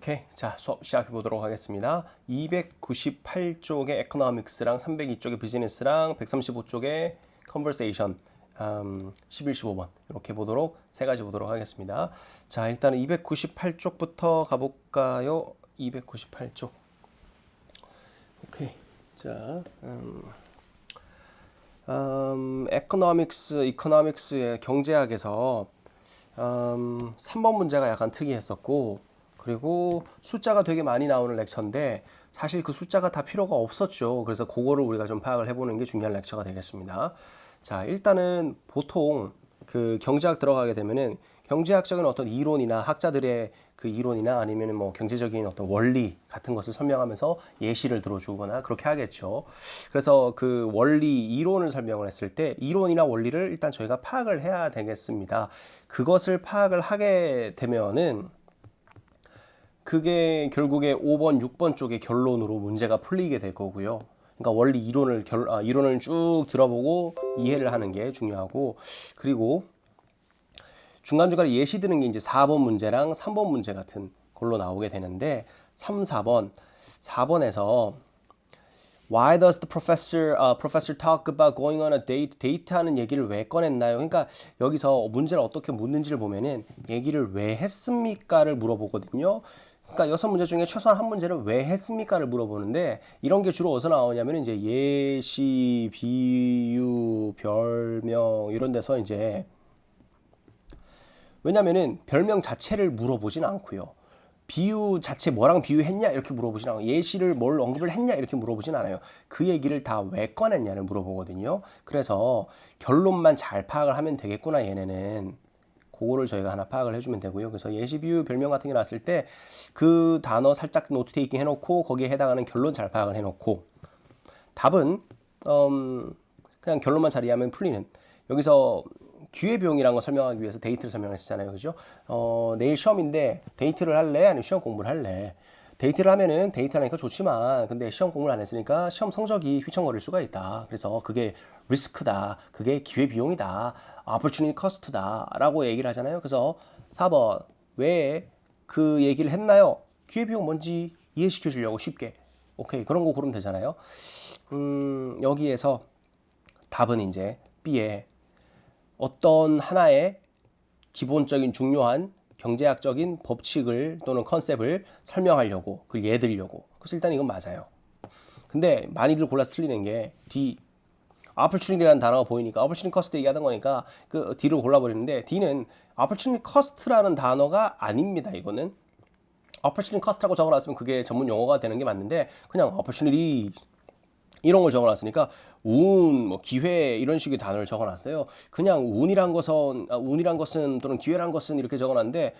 오케이. 자, 수업 시작해 보도록 하겠습니다. 298쪽의 에코노믹스랑 302쪽의 비즈니스랑 135쪽의 컨버세이션 11, 15번 이렇게 보도록 세 가지 보도록 하겠습니다. 자, 일단은 298쪽부터 가볼까요? 298쪽. 오케이. 자, 이코노믹스의 경제학에서 3번 문제가 약간 특이했었고, 그리고 숫자가 되게 많이 나오는 렉처인데 사실 그 숫자가 다 필요가 없었죠. 그래서 그거를 우리가 좀 파악을 해보는 게 중요한 렉처가 되겠습니다. 자, 일단은 보통 그 경제학 들어가게 되면은 경제학적인 어떤 이론이나 학자들의 그 이론이나 아니면은 뭐 경제적인 어떤 원리 같은 것을 설명하면서 예시를 들어주거나 그렇게 하겠죠. 그래서 그 원리 이론을 설명을 했을 때 이론이나 원리를 일단 저희가 파악을 해야 되겠습니다. 그것을 파악을 하게 되면은 그게 결국에 5번, 6번 쪽의 결론으로 문제가 풀리게 될 거고요. 그러니까 원리 이론을 쭉 들어보고 이해를 하는 게 중요하고, 그리고 중간중간에 예시 드는 게 이제 4번 문제랑 3번 문제 같은 걸로 나오게 되는데, 4번에서 Why does the professor talk about going on a date? 데이트하는 얘기를 왜 꺼냈나요? 그러니까 여기서 문제를 어떻게 묻는지를 보면은 얘기를 왜 했습니까를 물어보거든요. 그러니까 6문제 중에 최소한 한 문제는 왜 했습니까를 물어보는데, 이런 게 주로 어디서 나오냐면 이제 예시, 비유, 별명 이런 데서 이제, 왜냐면은 별명 자체를 물어보진 않고요. 비유 자체 뭐랑 비유했냐 이렇게 물어보진 않아요. 예시를 뭘 언급을 했냐 이렇게 물어보진 않아요. 그 얘기를 다 왜 꺼냈냐를 물어보거든요. 그래서 결론만 잘 파악을 하면 되겠구나 얘네는. 그거를 저희가 하나 파악을 해주면 되고요. 그래서 예시, 비유, 별명 같은 게 나왔을 때 그 단어 살짝 노트 테이킹 해놓고 거기에 해당하는 결론 잘 파악을 해놓고, 답은 그냥 결론만 잘 이해하면 풀리는. 여기서 기회비용이라는 거 설명하기 위해서 데이트를 설명했었잖아요. 그죠? 내일 시험인데 데이트를 할래? 아니면 시험 공부를 할래? 데이트를 하면은 데이트하니까 좋지만, 근데 시험 공부를 안 했으니까 시험 성적이 휘청거릴 수가 있다. 그래서 그게 리스크다. 그게 기회비용이다. opportunity cost다. 라고 얘기를 하잖아요. 그래서 4번, 왜 그 얘기를 했나요? 기회비용 뭔지 이해시켜 주려고 쉽게. 오케이. 그런 거 고르면 되잖아요. 여기에서 답은 이제 B에 어떤 하나의 기본적인 중요한 경제학적인 법칙을 또는 컨셉을 설명하려고, 그걸 예들려고. 그래서 일단 이건 맞아요. 근데 많이들 골라서 틀리는 게 D, opportunity라는 단어가 보이니까 opportunity cost 얘기하던 거니까 그 D를 골라버리는데, D는 opportunity cost라는 단어가 아닙니다. 이거는 opportunity cost라고 적어놨으면 그게 전문 용어가 되는 게 맞는데, 그냥 opportunity 이런 걸 적어놨으니까 운, 뭐 기회 이런 식의 단어를 적어놨어요. 그냥 운이란 것은 또는 기회란 것은 이렇게 적어놨는데,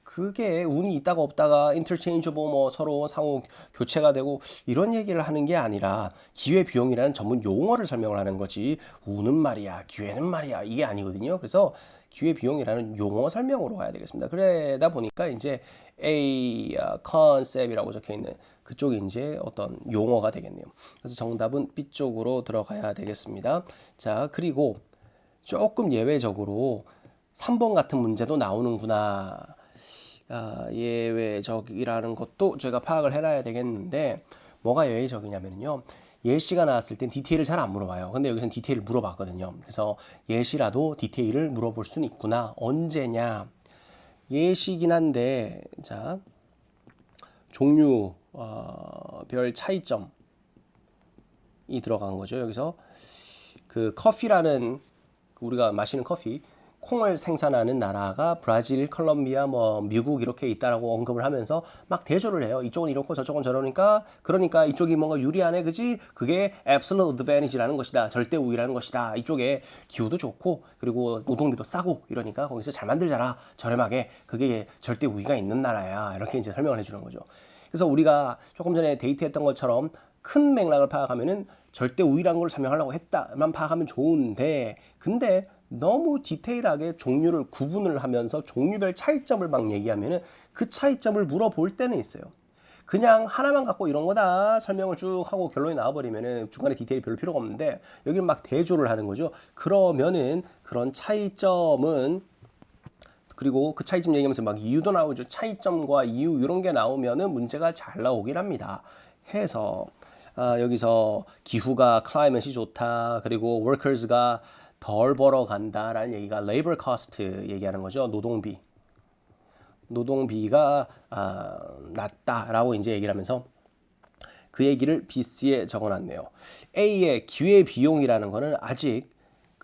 그게 운이 있다가 없다가 interchangeable 뭐 서로 상호 교체가 되고 이런 얘기를 하는 게 아니라 기회 비용이라는 전문 용어를 설명을 하는 거지, 운은 말이야 기회는 말이야 이게 아니거든요. 그래서 기회 비용이라는 용어 설명으로 가야 되겠습니다. 그러다 보니까 이제 A 컨셉이라고 적혀 있는 그쪽이 이제 어떤 용어가 되겠네요. 그래서 정답은 B 쪽으로 들어가야 되겠습니다. 자, 그리고 조금 예외적으로 3번 같은 문제도 나오는구나. 예외적이라는 것도 저희가 파악을 해놔야 되겠는데, 뭐가 예외적이냐면요, 예시가 나왔을 땐 디테일을 잘 안 물어봐요. 근데 여기서는 디테일을 물어봤거든요. 그래서 예시라도 디테일을 물어볼 수는 있구나. 언제냐? 예시긴 한데, 자, 종류, 별 차이점이 들어간 거죠. 여기서 그 커피라는, 우리가 마시는 커피, 콩을 생산하는 나라가 브라질, 콜롬비아, 뭐 미국 이렇게 있다라고 언급을 하면서 막 대조를 해요. 이쪽은 이렇고 저쪽은 저러니까, 그러니까 이쪽이 뭔가 유리하네, 그지? 그게 absolute advantage라는 것이다. 절대 우위라는 것이다. 이쪽에 기후도 좋고 그리고 노동비도 싸고 이러니까 거기서 잘 만들잖아. 저렴하게. 그게 절대 우위가 있는 나라야. 이렇게 이제 설명을 해주는 거죠. 그래서 우리가 조금 전에 데이트했던 것처럼 큰 맥락을 파악하면은 절대 우위라는 걸 설명하려고 했다만 파악하면 좋은데, 근데 너무 디테일하게 종류를 구분을 하면서 종류별 차이점을 막 얘기하면은 그 차이점을 물어볼 때는 있어요. 그냥 하나만 갖고 이런 거다 설명을 쭉 하고 결론이 나와버리면은 중간에 디테일이 별로 필요가 없는데, 여기는 막 대조를 하는 거죠. 그러면은 그런 차이점은 그리고 그 차이점 얘기하면서 막 이유도 나오죠. 차이점과 이유 이런 게 나오면은 문제가 잘 나오긴 합니다. 해서 여기서 기후가 climate이 좋다. 그리고 workers가 덜 벌어간다라는 얘기가 labor cost 얘기하는 거죠. 노동비가 낮다라고 이제 얘기를 하면서 그 얘기를 BC에 적어놨네요. A의 기회 비용이라는 거는 아직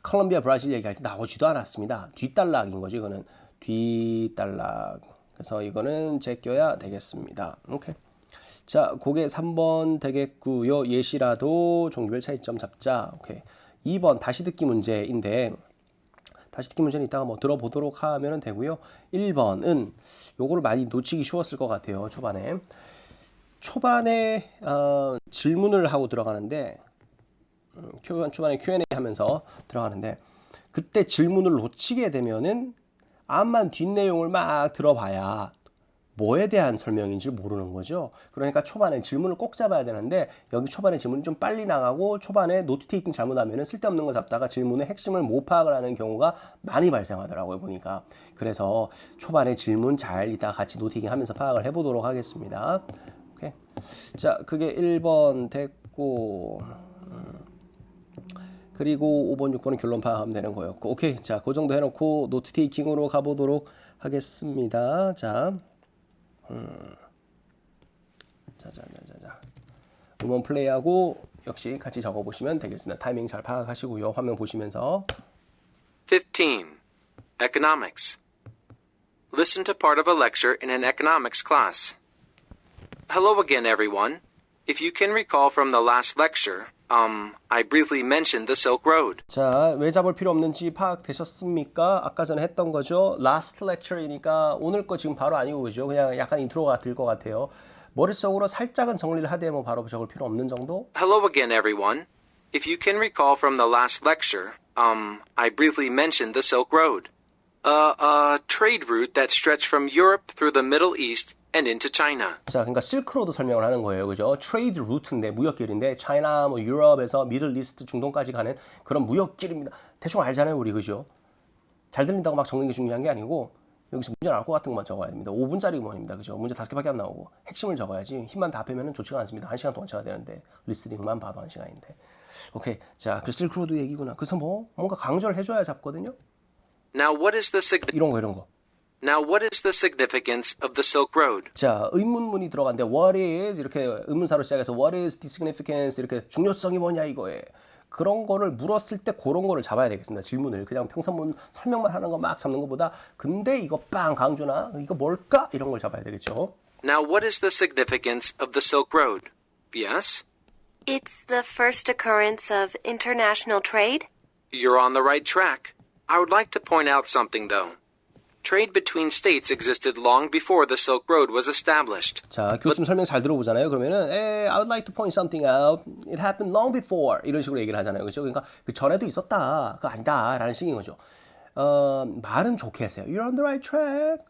콜롬비아 브라질 얘기할 때 나오지도 않았습니다. 뒷단락인 거죠. 이거는 뒷단락. 그래서 이거는 제껴야 되겠습니다. 오케이. 자, 그게 3번 되겠고요. 예시라도 종류별 차이점 잡자. 오케이. 2번 다시 듣기 문제인데 다시 듣기 문제는 이따가 뭐 들어보도록 하면 되고요. 1번은 요거를 많이 놓치기 쉬웠을 것 같아요. 초반에 질문을 하고 들어가는데 초반에 Q&A 하면서 들어가는데 그때 질문을 놓치게 되면은 암만 뒷내용을 막 들어봐야 뭐에 대한 설명인지 모르는 거죠. 그러니까 초반에 질문을 꼭 잡아야 되는데 여기 초반에 질문이 좀 빨리 나가고 초반에 노트 테이킹 잘못하면 쓸데없는 거 잡다가 질문의 핵심을 못 파악을 하는 경우가 많이 발생하더라고요. 보니까. 그래서 초반에 질문 잘 이따 같이 노트 테이킹 하면서 파악을 해보도록 하겠습니다. 오케이. 자, 그게 1번 됐고 그리고 5번, 6번은 결론 파악하면 되는 거였고 오케이. 자, 그 정도 해놓고 노트 테이킹으로 가보도록 하겠습니다. 자. 자자자자자. 음원 플레이하고 역시 같이 적어보시면 되겠습니다. 타이밍 잘 파악하시고요. 화면 보시면서. 15. Economics. Listen to part of a lecture in an economics class. Hello again, everyone. If you can recall from the last lecture, I briefly mentioned the Silk Road. 자, 왜 잡을 필요 없는지 파악되셨습니까? 아까 전에 했던 거죠. Last lecture이니까 오늘 거 지금 바로 아니고 그죠? 그냥 약간 인트로가 들 것 같아요. 머릿속으로 살짝은 정리를 하되 뭐 바로 적을 필요 없는 정도? Hello again, everyone. If you can recall from the last lecture, I briefly mentioned the Silk Road. A trade route that stretched from Europe through the Middle East and into China. 자, 그러니까 실크로드 설명을 하는 거예요. 그죠? 트레이드 루트인데 무역길인데 차이나 뭐 유럽에서 미들 이스트 중동까지 가는 그런 무역길입니다. 대충 알잖아요, 우리. 그죠? 잘 들린다고 막 적는 게 중요한 게 아니고 여기서 문제 나올 것 같은 것만 적어야 됩니다. 5분짜리 문입니다. 그죠? 문제 5개밖에 안 나오고 핵심을 적어야지. 힘만 다 빼면은 좋지가 않습니다. 1시간 동안 쳐야 되는데 리스닝만 봐도 1시간인데. 오케이. 자, 그 실크로드 얘기구나. 그래서 뭔가 강조를 해줘야 잡거든요. Now what is the 이런 거. Now what is the significance of the Silk Road? 자, 의문문이 들어갔는데 what is 이렇게 의문사로 시작해서 what is the significance 이렇게 중요성이 뭐냐 이거에 그런 거를 물었을 때 그런 거를 잡아야 되겠습니다. 질문을 그냥 평선문 설명만 하는 거 막 잡는 것보다 근데 이거 빵 강조나 이거 뭘까 이런 걸 잡아야 되겠죠. Now what is the significance of the Silk Road? Yes? It's the first occurrence of international trade. You're on the right track. I would like to point out something though. Trade between states existed long before the Silk Road was established. 자, 교수님 설명 잘 들어보잖아요. 그러면은 I would like to point something out. It happened long before. 이런 식으로 얘기를 하잖아요. 그렇죠? 그러니까 그 전에도 있었다. 그거 아니다라는 식인 거죠. 말은 좋게 했어요. You're on the right track.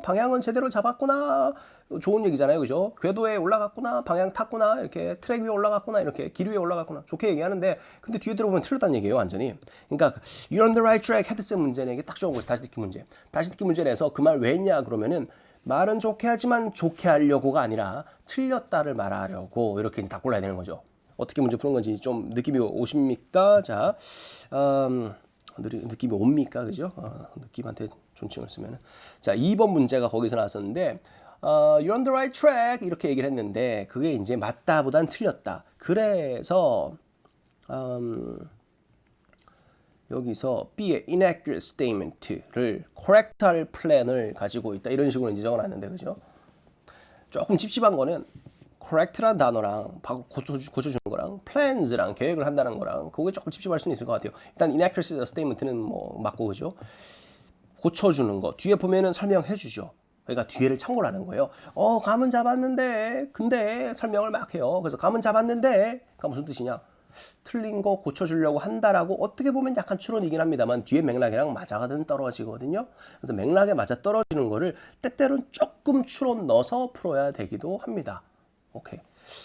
방향은 제대로 잡았구나. 좋은 얘기잖아요. 그죠? 궤도에 올라갔구나. 방향 탔구나. 이렇게 트랙 위에 올라갔구나. 이렇게 길 위에 올라갔구나. 좋게 얘기하는데 근데 뒤에 들어보면 틀렸다는 얘기예요. 완전히. 그러니까 You're on the right track. 헤드셋 문제는 이게 딱 좋은 거죠. 다시 듣기 문제. 다시 듣기 문제 내서 그 말 왜 했냐 그러면은 말은 좋게 하지만 좋게 하려고가 아니라 틀렸다를 말하려고 이렇게 이제 다 골라야 되는 거죠. 어떻게 문제 푸는 건지 좀 느낌이 오십니까? 자, 느낌이 옵니까? 그죠? 느낌한테 존칭을 쓰면은. 자, 2번 문제가 거기서 나왔었는데, You're on the right track. 이렇게 얘기를 했는데, 그게 이제 맞다 보단 틀렸다. 그래서, 여기서 B의 inaccurate statement를 correct 할 플랜을 가지고 있다. 이런 식으로 이제 적어놨는데, 그죠? 조금 찝찝한 거는, correct란 단어랑 고쳐주는 거랑 plans랑 계획을 한다는 거랑 그게 조금 찝찝할 수는 있을 것 같아요. 일단 inaccurate statement는 뭐 맞고 그죠? 고쳐주는 거 뒤에 보면은 설명해 주죠. 그러니까 뒤에를 참고를 하는 거예요. 감은 잡았는데 근데 설명을 막 해요. 그래서 감은 잡았는데 그러니까 무슨 뜻이냐? 틀린 거 고쳐주려고 한다라고 어떻게 보면 약간 추론이긴 합니다만 뒤에 맥락이랑 맞아가든 떨어지거든요. 그래서 맥락에 맞아 떨어지는 거를 때때로는 조금 추론 넣어서 풀어야 되기도 합니다. 오케이.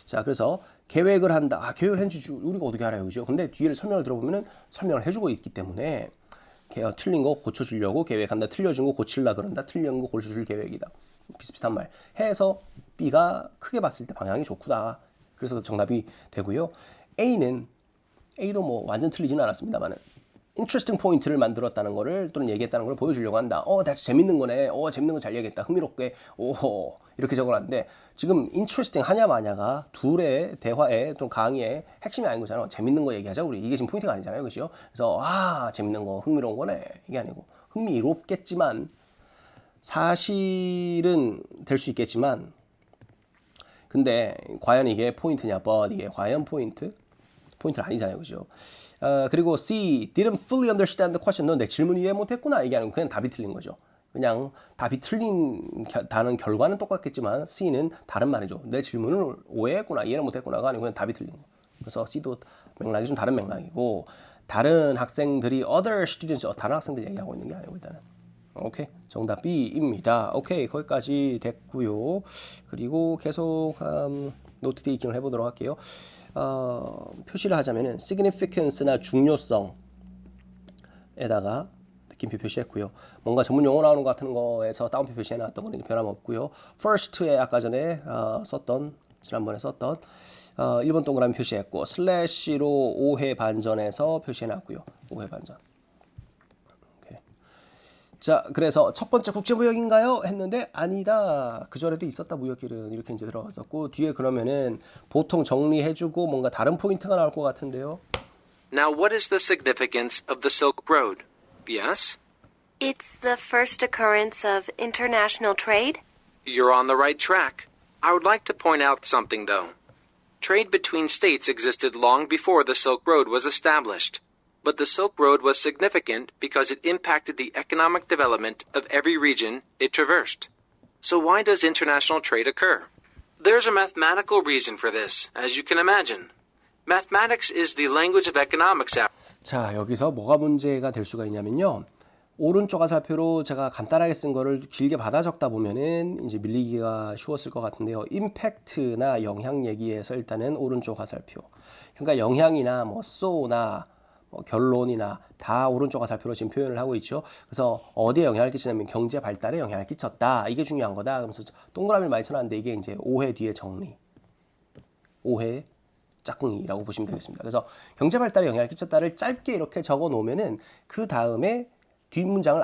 자, 그래서 계획을 한다. 계획을 해주지 우리가 어떻게 알아요, 그죠? 근데 뒤에 설명을 들어보면은 설명을 해주고 있기 때문에 틀린 거 고쳐주려고 계획한다. 틀려준 거 고칠라 그런다. 틀린 거 고쳐줄 계획이다. 비슷비슷한 말 해서 B가 크게 봤을 때 방향이 좋구나. 그래서 정답이 되고요. A도 뭐 완전 틀리지는 않았습니다만은 interesting 포인트를 만들었다는 거를 또는 얘기했다는 걸 보여주려고 한다. that's 재밌는 거네. 재밌는 거 잘 얘기했다. 흥미롭게. 오호. 이렇게 적어놨는데 지금 interesting 하냐 마냐가 둘의 대화에 또는 강의의 핵심이 아닌 거잖아요. 재밌는 거 얘기하자 우리. 이게 지금 포인트가 아니잖아요. 그죠? 그래서 재밌는 거 흥미로운 거네. 이게 아니고 흥미롭겠지만 사실은 될 수 있겠지만 근데 과연 이게 포인트냐? 이게 과연 포인트는 아니잖아요. 그죠? 그리고 C, didn't fully understand the question. 너 내 질문 이해 못했구나. 이게 아니고 그냥 답이 틀린 거죠. 그냥 답이 다는 결과는 똑같겠지만 C는 다른 말이죠. 내 질문을 오해했구나. 이해를 못했구나가 아니고 그냥 답이 틀린 거. 그래서 C도 맥락이 좀 다른 맥락이고 다른 학생들이 other students, 다른 학생들 얘기하고 있는 게 아니고 일단은. 오케이. 정답 B입니다. 오케이. 거기까지 됐고요. 그리고 계속 노트 테이킹을 해보도록 할게요. 표시를 하자면은 significance나 중요성에다가 느낌표 표시했고요. 뭔가 전문 용어 나오는 것 같은 거에서 따옴표 표시해놨던 거는 변함없고요. first에 아까 전에 지난번에 썼던 1번 동그라미 표시했고 슬래시로 오해 반전에서 표시해놨고요. 오해 반전. 자, 그래서 첫 번째 국제무역인가요? 했는데 아니다. 그 전에도 있었다 무역길은 이렇게 이제 들어갔었고 뒤에 그러면은 보통 정리해주고 뭔가 다른 포인트가 나올 것 같은데요. Now, what is the significance of the Silk Road? Yes? It's the first occurrence of international trade. You're on the right track. I would like to point out something, though. Trade between states existed long before the Silk Road was established. But the Silk Road was significant because it impacted the economic development of every region it traversed. So why does international trade occur? There's a mathematical reason for this, as you can imagine. Mathematics is the language of economics. 자, 여기서 뭐가 문제가 될 수가 있냐면요. 오른쪽 화살표로 제가 간단하게 쓴 거를 길게 받아 적다 보면은 이제 밀리기가 쉬웠을 것 같은데요. 임팩트나 영향 얘기에서 일단은 오른쪽 화살표. 그러니까 영향이나 so나 결론이나 다 오른쪽 화살표로 지금 표현을 하고 있죠. 그래서 어디에 영향을 끼치냐면 경제 발달에 영향을 끼쳤다. 이게 중요한 거다. 그러면서 동그라미를 많이 쳐놨는데 이게 이제 오해 뒤에 정리. 오해 짝꿍이라고 보시면 되겠습니다. 그래서 경제 발달에 영향을 끼쳤다를 짧게 이렇게 적어 놓으면은 그 다음에 뒷문장을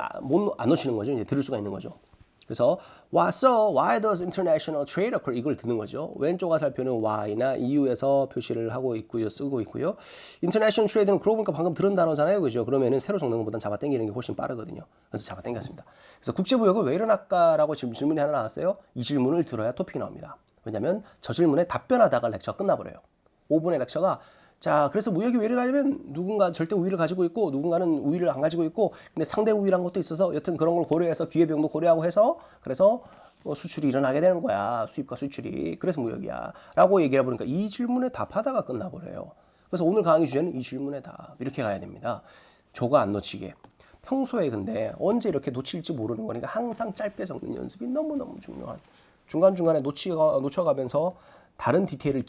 안 놓치는 거죠. 이제 들을 수가 있는 거죠. 그래서 why does international trade occur? 이걸 듣는 거죠. 왼쪽 화살표는 why나 이유에서 표시를 하고 있고요. 쓰고 있고요. international trade는 그러고 보니까 방금 들은 단어잖아요. 그죠? 그러면은 새로 적는 것보다는 잡아당기는 게 훨씬 빠르거든요. 그래서 잡아당겼습니다. 그래서 국제무역은 왜 일어날까라고 지금 질문이 하나 나왔어요. 이 질문을 들어야 토픽이 나옵니다. 왜냐면 저 질문에 답변하다가 렉처가 끝나버려요. 5분의 렉처가 자, 그래서 무역이 왜 일어나냐면 누군가 절대 우위를 가지고 있고 누군가는 우위를 안 가지고 있고 근데 상대 우위란 것도 있어서 여튼 그런 걸 고려해서 기회비용도 고려하고 해서 그래서 수출이 일어나게 되는 거야. 수입과 수출이. 그래서 무역이야. 라고 얘기해 보니까 이 질문에 답하다가 끝나버려요. 그래서 오늘 강의 주제는 이 질문에 답. 이렇게 가야 됩니다. 조가 안 놓치게. 평소에 근데 언제 이렇게 놓칠지 모르는 거니까 항상 짧게 적는 연습이 너무너무 중요한. 중간중간에 놓쳐가면서 다른 디테일을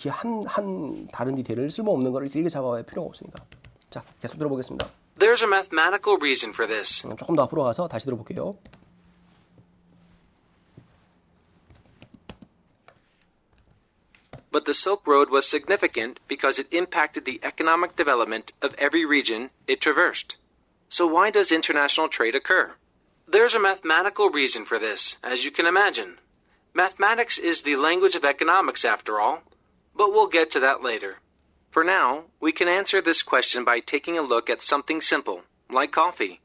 다른 디테일을 쓸모없는 거를 길게 잡아야 필요가 없으니까. 자, 계속 들어보겠습니다. There's a mathematical reason for this. 조금 더 앞으로 가서 다시 들어볼게요. But the Silk Road was significant because it impacted the economic development of every region it traversed. So why does international trade occur? There's a mathematical reason for this, as you can imagine. Mathematics is the language of economics, after all, but we'll get to that later. For now, we can answer this question by taking a look at something simple, like coffee.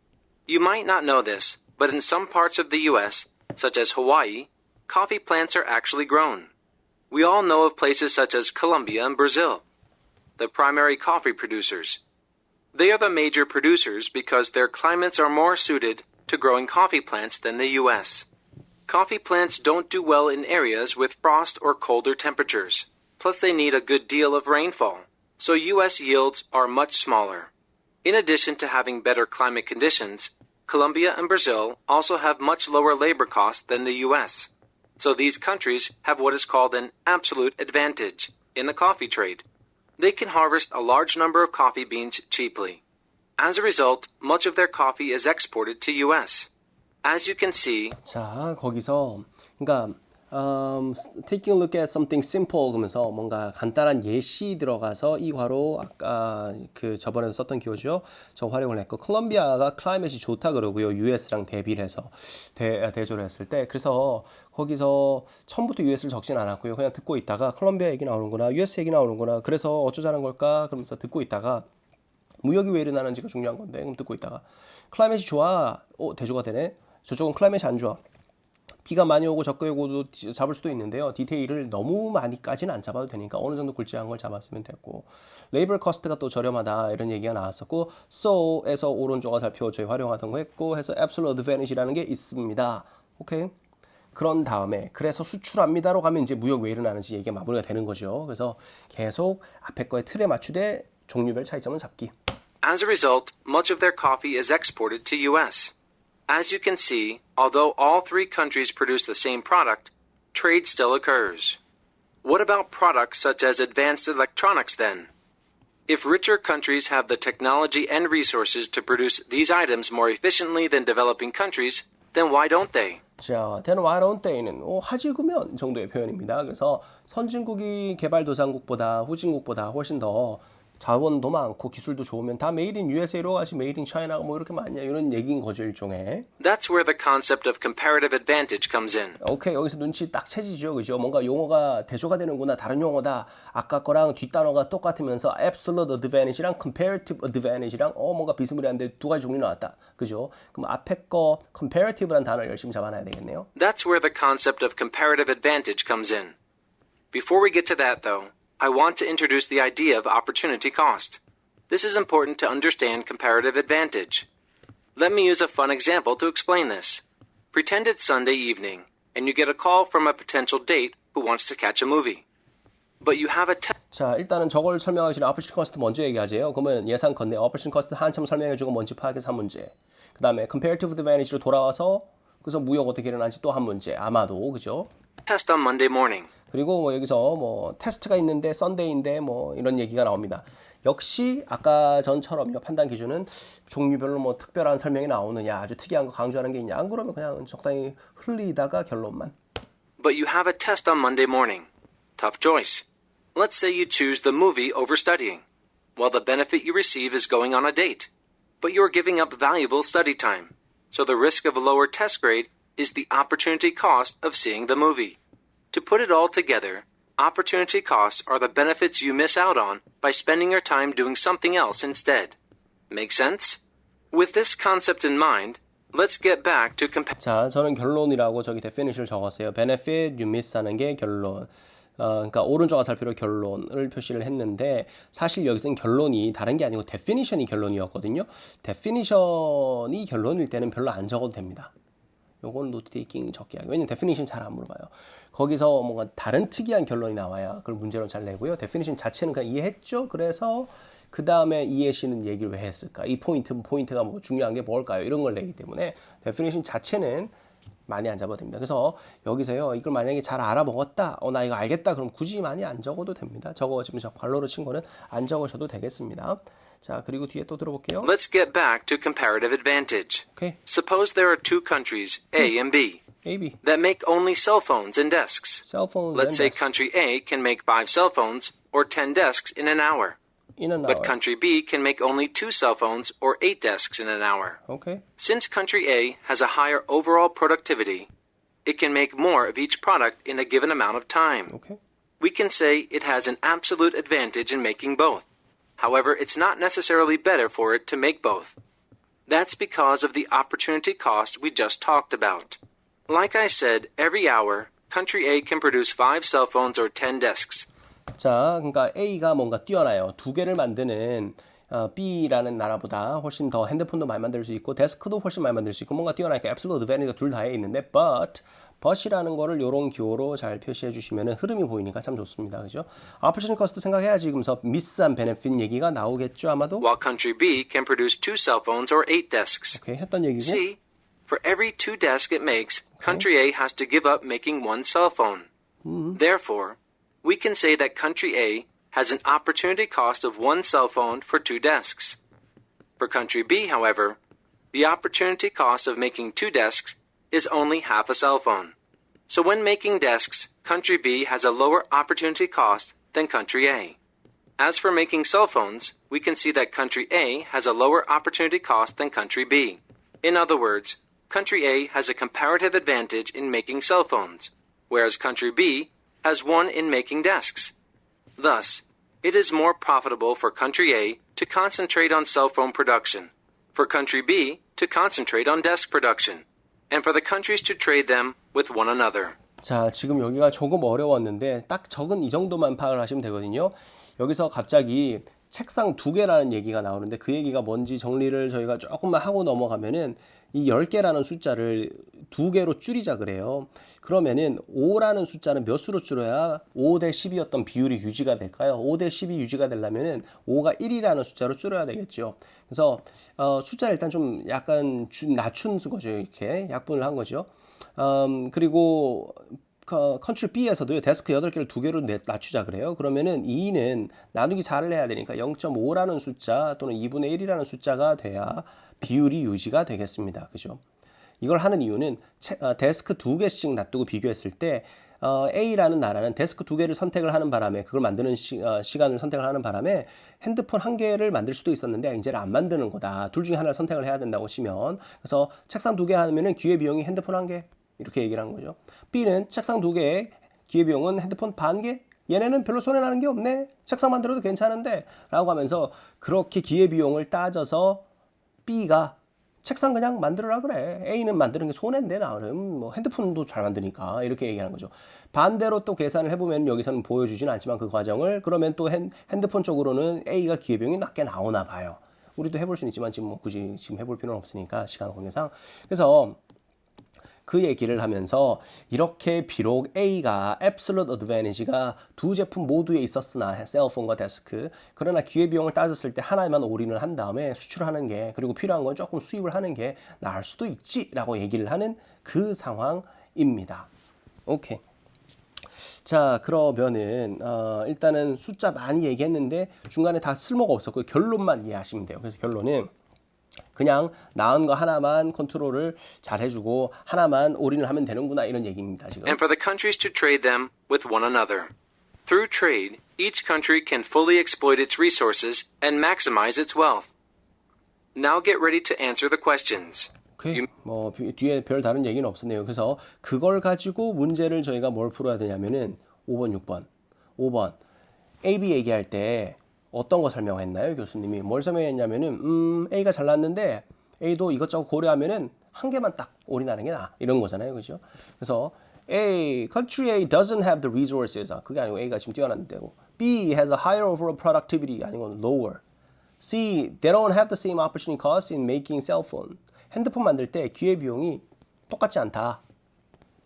You might not know this, but in some parts of the U.S., such as Hawaii, coffee plants are actually grown. We all know of places such as Colombia and Brazil, the primary coffee producers. They are the major producers because their climates are more suited to growing coffee plants than the U.S. Coffee plants don't do well in areas with frost or colder temperatures. Plus, they need a good deal of rainfall, so U.S. yields are much smaller. In addition to having better climate conditions, Colombia and Brazil also have much lower labor costs than the U.S. So these countries have what is called an absolute advantage in the coffee trade. They can harvest a large number of coffee beans cheaply. As a result, much of their coffee is exported to US. As you can see, 자, 거기서 그러니까 taking a look at something simple 그러면서 뭔가 간단한 예시 들어가서 이 괄호 아까 그 저번에 썼던 기호죠. 저 활용을 했고 콜롬비아가 클라이밋이 좋다 그러고요. US랑 대비를 해서 대조를 했을 때 그래서 거기서 처음부터 US를 적진 않았고요. 그냥 듣고 있다가 콜롬비아 얘기 나오는구나. US 얘기 나오는구나. 그래서 어쩌자는 걸까? 그러면서 듣고 있다가 무역이 왜 일어나는지가 중요한 건데 그럼 듣고 있다가 클라이밋이 좋아. 대조가 되네. 저쪽은 클라이밋이 안 좋아. 비가 많이 오고 적게 오고도 잡을 수도 있는데요. 디테일을 너무 많이까지는 안 잡아도 되니까 어느 정도 굵직한 걸 잡았으면 됐고 레이버 커스트가 또 저렴하다 이런 얘기가 나왔었고 so에서 오른쪽을 살펴 저희 활용하던 거 했고 해서 absolute advantage라는 게 있습니다. 오케이. 그런 다음에 그래서 수출합니다로 가면 이제 무역 왜 일어나는지 얘기가 마무리가 되는 거죠. 그래서 계속 앞에 거에 틀에 맞추되 종류별 차이점을 잡기. as a result, much of their coffee is exported to US. As you can see, although all three countries produce the same product, trade still occurs. What about products such as advanced electronics then? If richer countries have the technology and resources to produce these items more efficiently than developing countries, then why don't they? 자, then why don't they는 하지 그러면 정도의 표현입니다. 그래서 선진국이 개발도상국보다 후진국보다 훨씬 더 자원도 많고 기술도 좋으면 다 메이드 인 USA로 가지 메이드 인 차이나가 뭐 이렇게 많냐 이런 얘기인 거죠 일종의. That's where the concept of comparative advantage comes in. 오케이 여기서 눈치 딱 채지죠 그죠 뭔가 용어가 대조가 되는구나 다른 용어다 아까 거랑 뒷단어가 똑같으면서 absolute advantage랑 comparative advantage랑 뭔가 비스무리한데 두 가지 종류 나왔다 그죠 그럼 앞에 거 comparative란 단어를 열심히 잡아놔야 되겠네요. That's where the concept of comparative advantage comes in. Before we get to that though, I want to introduce the idea of opportunity cost. This is important to understand comparative advantage. Let me use a fun example to explain this. Pretend it's Sunday evening, and you get a call from a potential date who wants to catch a movie. But you have a 자 일단은 저걸 설명하기 전에 opportunity cost 먼저 얘기하세요. 그러면 예상 건데 opportunity cost 한참 설명해주고 뭔지 파악해서 한 문제. 그 다음에 comparative advantage로 돌아와서 그래서 무역 어떻게 일어나는지 또 한 문제. 아마도 그죠? test on Monday morning. 그리고 뭐 여기서 뭐 테스트가 있는데 썬데이인데 뭐 이런 얘기가 나옵니다. 역시 아까 전처럼요 판단 기준은 종류별로 뭐 특별한 설명이 나오느냐 아주 특이한 거 강조하는 게 있냐 안 그러면 그냥 적당히 흘리다가 결론만. But you have a test on Monday morning. Tough choice. Let's say you choose the movie over studying. Well, the benefit you receive is going on a date. But you're giving up valuable study time. So the risk of a lower test grade is the opportunity cost of seeing the movie. To put it all together, opportunity costs are the benefits you miss out on by spending your time doing something else instead. Make sense? With this concept in mind, let's get back to 자, 저는 결론이라고 저기 definition을 적었어요. benefit you miss 하는 게 결론. 그러니까 오른쪽 화살표로 결론을 표시를 했는데 사실 여기서는 결론이 다른 게 아니고 definition이 결론이었거든요. definition이 결론일 때는 별로 안 적어도 됩니다. 요건 노트 테이킹 적게 하기. 왜냐면 definition 잘 안 물어봐요. 거기서 뭔가 다른 특이한 결론이 나와야 그걸 문제로 잘 내고요. definition 자체는 그냥 이해했죠. 그래서 그 다음에 이해시는 얘기를 왜 했을까? 이 포인트가 뭐 중요한 게 뭘까요? 이런 걸 내기 때문에 definition 자체는 많이 안 잡아도 됩니다. 그래서 여기서요. 이걸 만약에 잘 알아먹었다. 나 이거 알겠다. 그럼 굳이 많이 안 적어도 됩니다. 저거 지금 저 괄호로 친 거는 안 적으셔도 되겠습니다. 자, 그리고 뒤에 또 들어볼게요. Let's get back to comparative advantage. Okay. Suppose there are two countries, A and B, A, B. that make only cell phones and desks. Cell phones Let's say and desks. country A can make 5 cell phones or 10 desks in an hour. In an But hour. country B can make only 2 cell phones or 8 desks in an hour. Okay. Since country A has a higher overall productivity, it can make more of each product in a given amount of time. Okay. We can say it has an absolute advantage in making both. However, it's not necessarily better for it to make both. That's because of the opportunity cost we just talked about. Like I said, every hour, country A can produce 5 cell phones or 10 desks. 자, 그러니까 A가 뭔가 뛰어나요. 두 개를 만드는 B라는 나라보다 훨씬 더 핸드폰도 많이 만들 수 있고 데스크도 훨씬 많이 만들 수 있고 뭔가 뛰어나니까 absolute advantage가 둘 다에 있는데 but이라는 거를 요런 기호로 잘 표시해 주시면 흐름이 보이니까 참 좋습니다. 그죠? opportunity cost 생각해야지 그러면서 미스한 베네핏 얘기가 나오겠죠 아마도? While country B can produce 2 cell phones or 8 desks. 오케이, 했던 얘기고. See, for every 2 desks it makes, country A has to give up making 1 cell phone. Therefore, we can say that country A has an opportunity cost of 1 cell phone for 2 desks. For country B, however, the opportunity cost of making 2 desks is only half a cell phone. So when making desks, country B has a lower opportunity cost than country A. As for making cell phones, we can see that country A has a lower opportunity cost than country B. In other words, country A has a comparative advantage in making cell phones, whereas country B has one in making desks. Thus, it is more profitable for country A to concentrate on cell phone production, for country B to concentrate on desk production, and for the countries to trade them with one another. 자, 지금 여기가 조금 어려웠는데 딱 적은 이 정도만 파악을 하시면 되거든요. 여기서 갑자기 책상 2개라는 얘기가 나오는데 그 얘기가 뭔지 정리를 저희가 조금만 하고 넘어가면은 이 10개라는 숫자를 2개로 줄이자 그래요. 그러면은 5라는 숫자는 몇 수로 줄여야 5대 10이었던 비율이 유지가 될까요? 5대 10이 유지가 되려면은 5가 1이라는 숫자로 줄여야 되겠죠. 그래서 숫자를 일단 좀 약간 낮춘 거죠. 이렇게 약분을 한 거죠. 그리고 컨트롤 B에서도요, 데스크 8개를 2개로 낮추자 그래요. 그러면은 2는 나누기 4를 해야 되니까 0.5라는 숫자 또는 2분의 1이라는 숫자가 돼야 비율이 유지가 되겠습니다. 그죠? 이걸 하는 이유는 데스크 2개씩 놔두고 비교했을 때 A라는 나라는 데스크 2개를 선택을 하는 바람에 그걸 만드는 시간을 선택을 하는 바람에 핸드폰 1개를 만들 수도 있었는데 이제는 안 만드는 거다. 둘 중에 하나를 선택을 해야 된다고 치면 그래서 책상 2개 하면은 기회비용이 핸드폰 1개 이렇게 얘기를 하는 거죠. B는 책상 2개의 기회비용은 핸드폰 반 개? 얘네는 별로 손해나는 게 없네. 책상 만들어도 괜찮은데 라고 하면서 그렇게 기회비용을 따져서 B가 책상 그냥 만들어라 그래. A는 만드는 게 손해인데 나름 뭐 핸드폰도 잘 만드니까 이렇게 얘기하는 거죠. 반대로 또 계산을 해보면 여기서는 보여주지는 않지만 그 과정을 그러면 또 핸드폰 쪽으로는 A가 기회비용이 낮게 나오나 봐요. 우리도 해볼 수는 있지만 지금 뭐 굳이 지금 해볼 필요는 없으니까 시간 관계상. 그래서 그 얘기를 하면서 이렇게 비록 A가 absolute advantage가 두 제품 모두에 있었으나 셀폰과 데스크 그러나 기회비용을 따졌을 때 하나에만 올인을 한 다음에 수출하는 게 그리고 필요한 건 조금 수입을 하는 게 나을 수도 있지 라고 얘기를 하는 그 상황입니다. 오케이. 자, 그러면은 일단은 숫자 많이 얘기했는데 중간에 다 쓸모가 없었고 결론만 이해하시면 돼요. 그래서 결론은 그냥 나은 거 하나만 컨트롤을 잘 해주고 하나만 올인을 하면 되는구나 이런 얘기입니다. 지금. And for the countries to trade them with one another. Through trade, each country can fully exploit its resources and maximize its wealth. Now get ready to answer the questions. 오케이. 뭐 뒤에 별 다른 얘기는 없었네요. 그래서 그걸 가지고 문제를 저희가 뭘 풀어야 되냐면은 5번, 6번. 5번. AB 얘기할 때 어떤 거 설명했나요? 교수님이 뭘 설명했냐면은 A가 잘났는데 A도 이것저것 고려하면은 한 개만 딱 올인하는 게 나아. 이런 거잖아요. 그죠? 그래서 country A doesn't have the resources. 그게 아니고 A가 지금 뛰어났는데고. B has a higher overall productivity. 아니고 lower. C, they don't have the same opportunity cost in making cell phone. 핸드폰 만들 때 기회비용이 똑같지 않다.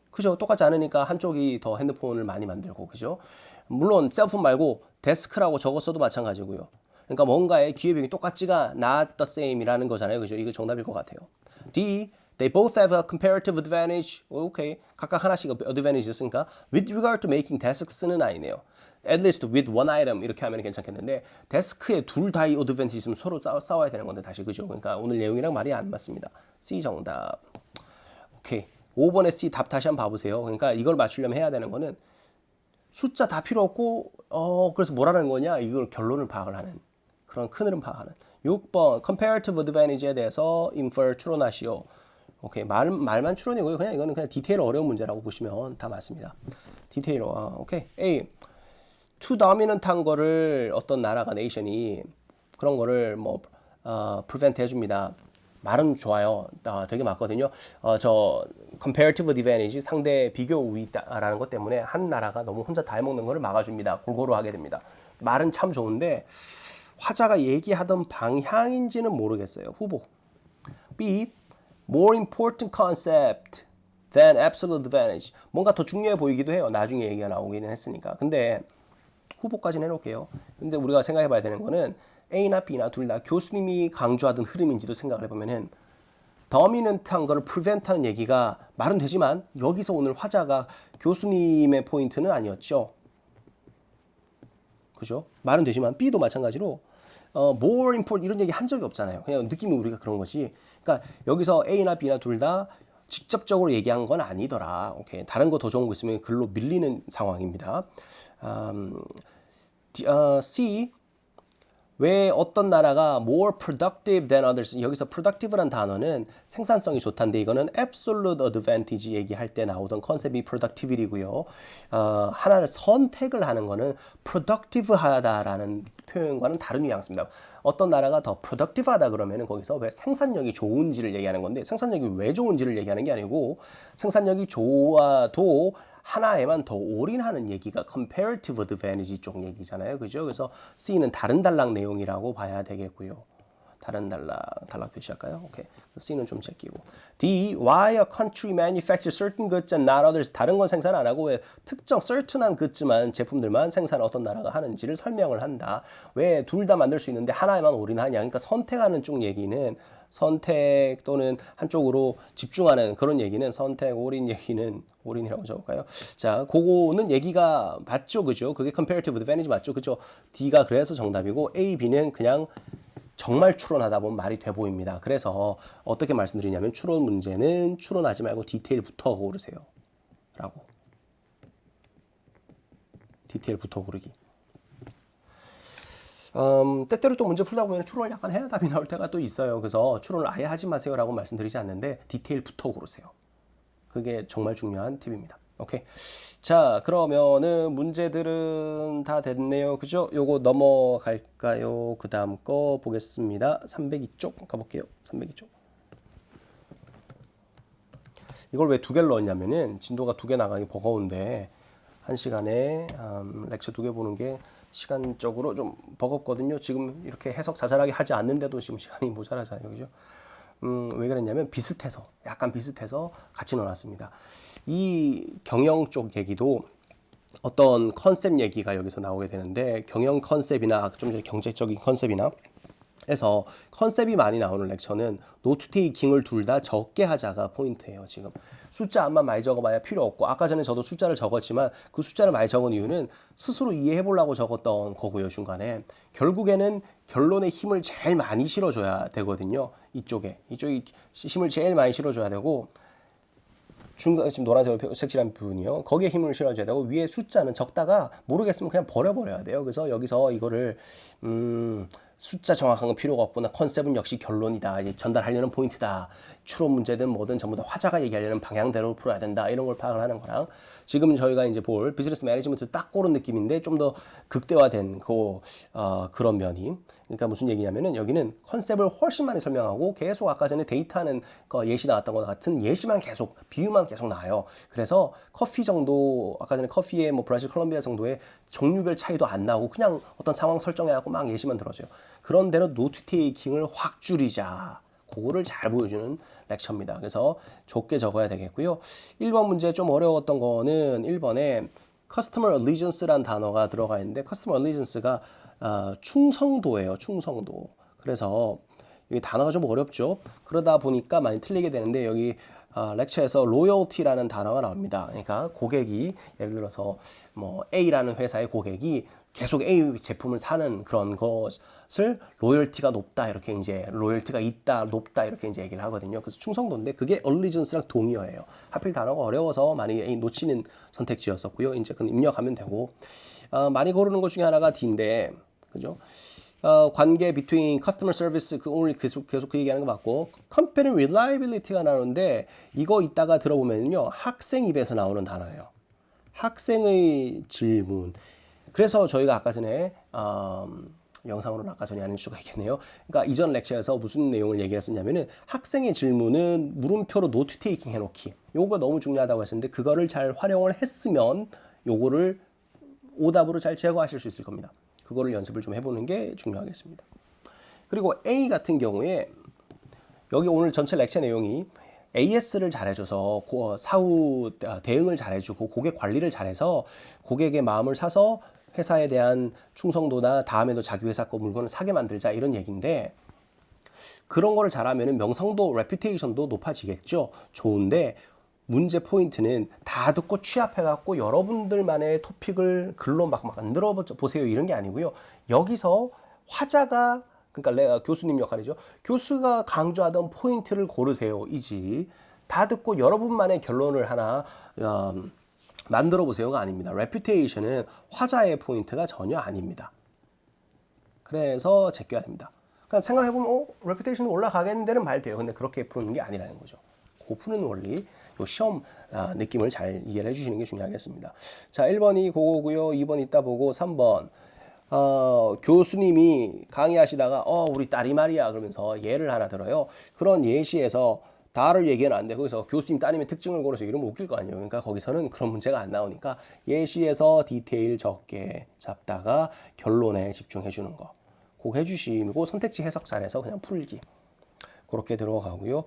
그죠? 똑같지 않으니까 한쪽이 더 핸드폰을 많이 만들고, 그죠? 물론 셀폰 말고 데스크라고 적었어도 마찬가지고요. 그러니까 뭔가의 기회비용이 똑같지가 not the same이라는 거잖아요. 그죠? 이거 정답일 것 같아요. D, they both have a comparative advantage. 오케이. 각각 하나씩 advantage 있으니까 with regard to making desks는 아니네요. At least with one item 이렇게 하면 괜찮겠는데 데스크에 둘 다이 어드밴티지 있으면 서로 싸워야 되는 건데 다시 그죠? 그러니까 오늘 내용이랑 말이 안 맞습니다. C 정답. 오케이. 5번에 C 답 다시 한번 봐보세요. 그러니까 이걸 맞추려면 해야 되는 거는 숫자 다 필요 없고 그래서 뭐라는 거냐 이걸 결론을 파악을 하는 그런 큰 흐름 파악하는 6번 comparative advantage에 대해서 infer 추론하시오. 오케이. 말만 추론이고요. 그냥 이거는 그냥 디테일 어려운 문제라고 보시면 다 맞습니다. 디테일 오케이. A too dominant한 거를 어떤 나라가 네이션이 그런 거를 뭐 prevent 해줍니다. 말은 좋아요. 되게 맞거든요. 저 comparative advantage 상대 비교 우위라는 것 때문에 한 나라가 너무 혼자 다 해먹는 거를 막아줍니다. 골고루 하게 됩니다. 말은 참 좋은데 화자가 얘기하던 방향인지는 모르겠어요. 후보. B. More important concept than absolute advantage. 뭔가 더 중요해 보이기도 해요. 나중에 얘기가 나오기는 했으니까. 근데 후보까지는 해놓을게요. 근데 우리가 생각해 봐야 되는 거는 A나 B나 둘 다 교수님이 강조하던 흐름인지도 생각을 해보면은 dominant한 거를 prevent하는 얘기가 말은 되지만 여기서 오늘 화자가 교수님의 포인트는 아니었죠. 그죠? 말은 되지만 B도 마찬가지로 more important 이런 얘기 한 적이 없잖아요. 그냥 느낌이 우리가 그런 거지. 그러니까 여기서 A나 B나 둘 다 직접적으로 얘기한 건 아니더라. 오케이. 다른 거 더 좋은 거 있으면 글로 밀리는 상황입니다. C 왜 어떤 나라가 more productive than others 여기서 productive란 단어는 생산성이 좋다인데 이거는 absolute advantage 얘기할 때 나오던 컨셉이 productivity고요. 하나를 선택을 하는 거는 productive하다라는 표현과는 다른 뉘앙스입니다. 어떤 나라가 더 productive하다 그러면은 거기서 왜 생산력이 좋은지를 얘기하는 건데 생산력이 왜 좋은지를 얘기하는 게 아니고 생산력이 좋아도 하나에만 더 올인하는 얘기가 comparative advantage 쪽 얘기잖아요. 그죠? 그래서 C는 다른 단락 내용이라고 봐야 되겠고요. 다른 단락 표시할까요? 오케이. C는 좀 제끼고. D, why a country manufactures certain goods and not others. 다른 건 생산 안 하고 왜 특정 certain한 goods만 제품들만 생산 어떤 나라가 하는지를 설명을 한다. 왜 둘 다 만들 수 있는데 하나에만 올인하냐. 그러니까 선택하는 쪽 얘기는 선택 또는 한쪽으로 집중하는 그런 얘기는 선택, 올인 얘기는 올인이라고 적을까요? 자, 그거는 얘기가 맞죠, 그죠? 그게 comparative advantage 맞죠, 그죠? D가 그래서 정답이고 A, B는 그냥 정말 추론하다 보면 말이 돼 보입니다. 그래서 어떻게 말씀드리냐면 추론 문제는 추론하지 말고 디테일부터 고르세요. 라고. 디테일부터 고르기. 때때로 또 문제 풀다 보면 추론을 약간 해야 답이 나올 때가 또 있어요. 그래서 추론을 아예 하지 마세요라고 말씀드리지 않는데 디테일부터 고르세요. 그게 정말 중요한 팁입니다. 오케이. 자, 그러면은 문제들은 다 됐네요. 그죠? 요거 넘어갈까요? 그 다음 거 보겠습니다. 302쪽 가볼게요. 302쪽. 이걸 왜 두 개를 넣었냐면은 진도가 두 개 나가기 버거운데 한 시간에 렉처 두 개 보는 게 시간적으로 좀 버겁거든요. 지금 이렇게 해석 자잘하게 하지 않는데도 지금 시간이 모자라잖아요. 그죠? 왜 그랬냐면 비슷해서 약간 비슷해서 같이 넣어놨습니다. 이 경영 쪽 얘기도 어떤 컨셉 얘기가 여기서 나오게 되는데 경영 컨셉이나 좀 전에 경제적인 컨셉이나 해서 컨셉이 많이 나오는 렉처는 노트 테이킹을 둘 다 적게 하자가 포인트예요. 지금 숫자 안만 많이 적어봐야 필요 없고 아까 전에 저도 숫자를 적었지만 그 숫자를 많이 적은 이유는 스스로 이해해 보려고 적었던 거고요. 중간에 결국에는 결론에 힘을 제일 많이 실어줘야 되거든요. 이쪽에 힘을 제일 많이 실어줘야 되고 중간 지금 노란색으로 색칠한 부분이요. 거기에 힘을 실어줘야 되고 위에 숫자는 적다가 모르겠으면 그냥 버려버려야 돼요. 그래서 여기서 이거를 숫자 정확한 건 필요가 없구나. 컨셉은 역시 결론이다. 전달하려는 포인트다. 추론 문제든 뭐든 전부 다 화자가 얘기하려는 방향대로 풀어야 된다. 이런 걸 파악을 하는 거랑 지금 저희가 이제 볼 비즈니스 매니지먼트 딱 그런 느낌인데 좀 더 극대화된 그런 면이. 그러니까 무슨 얘기냐면은 여기는 컨셉을 훨씬 많이 설명하고 계속 아까 전에 데이터하는 거 예시 나왔던 것 같은 예시만 계속 비유만 계속 나와요. 그래서 커피 정도 아까 전에 커피의 뭐 브라질 콜롬비아 정도의 종류별 차이도 안 나오고 그냥 어떤 상황 설정해갖고 막 예시만 들어줘요. 그런 대로 노트 테이킹을 확 줄이자. 그거를 잘 보여주는 렉처입니다. 그래서 좁게 적어야 되겠고요. 1번 문제 좀 어려웠던 거는 1번에 Customer Allegiance라는 단어가 들어가 있는데 Customer Allegiance가 충성도예요. 충성도. 그래서 이 단어가 좀 어렵죠. 그러다 보니까 많이 틀리게 되는데 여기 렉처에서 loyalty라는 단어가 나옵니다. 그러니까 고객이 예를 들어서 뭐 A라는 회사의 고객이 계속 A 제품을 사는 그런 것을 로열티가 높다 이렇게 이제 로열티가 있다 높다 이렇게 이제 얘기를 하거든요. 그래서 충성도인데 그게 allegiance랑 동의어예요. 하필 단어가 어려워서 많이 놓치는 선택지였었고요. 이제 그건 입력하면 되고 많이 고르는 것 중에 하나가 D인데 그죠? 관계 between customer service 오늘 계속 그 얘기하는 거 맞고 company reliability가 나오는데 이거 이따가 들어보면요 학생 입에서 나오는 단어예요. 학생의 질문. 그래서 저희가 아까 전에 영상으로는 아까 전에 아닐 수가 있겠네요. 그러니까 이전 렉처에서 무슨 내용을 얘기했었냐면은 학생의 질문은 물음표로 노트 테이킹 해놓기. 요거 너무 중요하다고 했었는데 그거를 잘 활용을 했으면 요거를 오답으로 잘 제거하실 수 있을 겁니다. 그거를 연습을 좀 해보는 게 중요하겠습니다. 그리고 A 같은 경우에 여기 오늘 전체 렉처 내용이 AS를 잘해줘서 사후 대응을 잘해주고 고객 관리를 잘해서 고객의 마음을 사서 회사에 대한 충성도나 다음에도 자기 회사 거 물건을 사게 만들자 이런 얘기인데 그런 거를 잘하면 명성도 레퓨테이션도 높아지겠죠. 좋은데 문제 포인트는 다 듣고 취합해갖고 여러분들만의 토픽을 글로 막 만들어 보세요 이런 게 아니고요. 여기서 화자가 그러니까 교수님 역할이죠. 교수가 강조하던 포인트를 고르세요. 이지 다 듣고 여러분만의 결론을 하나 만들어 보세요가 아닙니다. reputation은 화자의 포인트가 전혀 아닙니다. 그래서 제껴야 됩니다. 그러니까 생각해보면 reputation이 올라가겠는데는 말 돼요. 근데 그렇게 푸는 게 아니라는 거죠. 그 푸는 원리, 요 시험 느낌을 잘 이해를 해주시는 게 중요하겠습니다. 자, 1번이 그거고요. 2번 이따 보고 3번 교수님이 강의하시다가 우리 딸이 말이야 그러면서 예를 하나 들어요. 그런 예시에서 다를 얘기는 안 돼. 거기서 교수님 따님의 특징을 고르서 이러면 웃길 거 아니에요. 그러니까 거기서는 그런 문제가 안 나오니까 예시에서 디테일 적게 잡다가 결론에 집중해 주는 거. 꼭 해주시고 선택지 해석산에서 그냥 풀기. 그렇게 들어가고요.